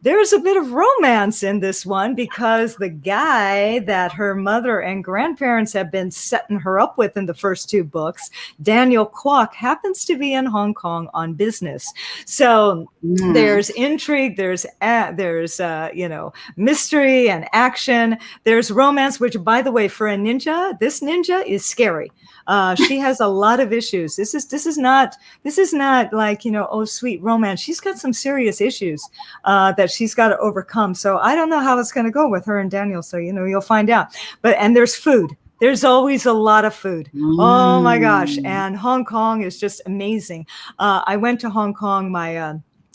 S2: there's a bit of romance in this one because the guy that her mother and grandparents have been setting her up with in the first two books, Daniel Kwok, happens to be in Hong Kong on business. So there's intrigue, there's mystery and action. There's romance, which, by the way, for a ninja, this ninja is scary. She has a lot of issues. This is not like, oh, sweet romance. She's got some serious issues that she's got to overcome. So I don't know how it's going to go with her and Daniel. So, you'll find out. And there's food. There's always a lot of food. Oh my gosh. And Hong Kong is just amazing. I went to Hong Kong.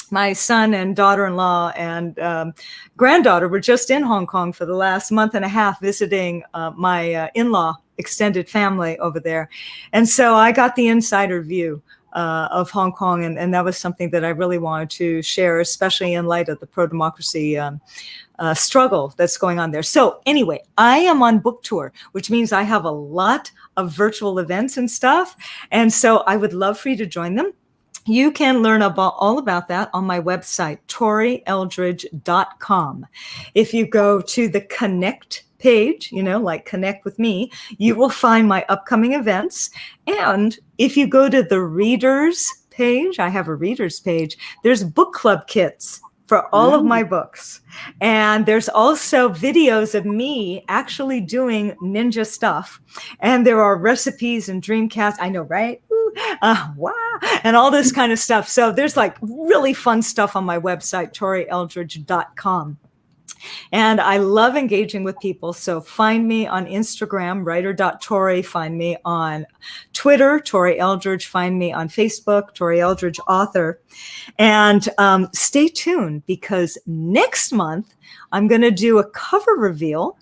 S2: My son and daughter-in-law and granddaughter were just in Hong Kong for the last month and a half visiting my in-law extended family over there. And so I got the insider view of Hong Kong. And that was something that I really wanted to share, especially in light of the pro-democracy struggle that's going on there. So anyway, I am on book tour, which means I have a lot of virtual events and stuff. And so I would love for you to join them. You can learn all about that on my website, torieldridge.com. If you go to the Connect page, like Connect with Me, you will find my upcoming events. And if you go to the Readers page, I have a Readers page, there's book club kits for all of my books. And there's also videos of me actually doing ninja stuff. And there are recipes and dreamcasts. I know, right? Wow. And all this kind of stuff. So there's like really fun stuff on my website, torieldridge.com. And I love engaging with people. So find me on Instagram, writer.tori. Find me on Twitter, Tori Eldridge. Find me on Facebook, Tori Eldridge Author. And stay tuned because next month I'm going to do a cover reveal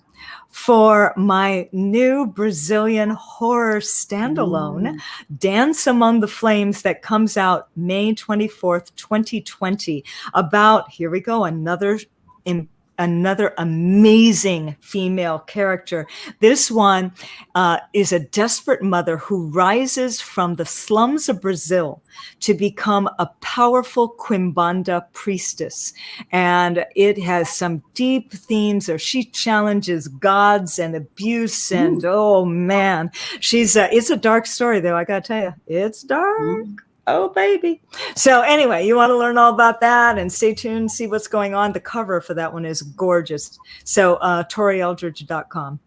S2: for my new Brazilian horror standalone, Dance Among the Flames, that comes out May 24th, 2020, about, here we go, another amazing female character. This one is a desperate mother who rises from the slums of Brazil to become a powerful Quimbanda priestess. And it has some deep themes, or she challenges gods and abuse. And oh man, it's a dark story though. I gotta tell you, it's dark. Oh, baby. So anyway, you want to learn all about that and stay tuned, see what's going on. The cover for that one is gorgeous. So torieldridge.com.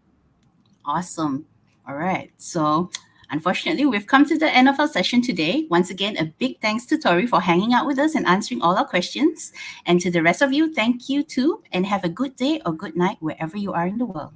S1: Awesome. All right. So unfortunately, we've come to the end of our session today. Once again, a big thanks to Tori for hanging out with us and answering all our questions. And to the rest of you, thank you too, and have a good day or good night wherever you are in the world.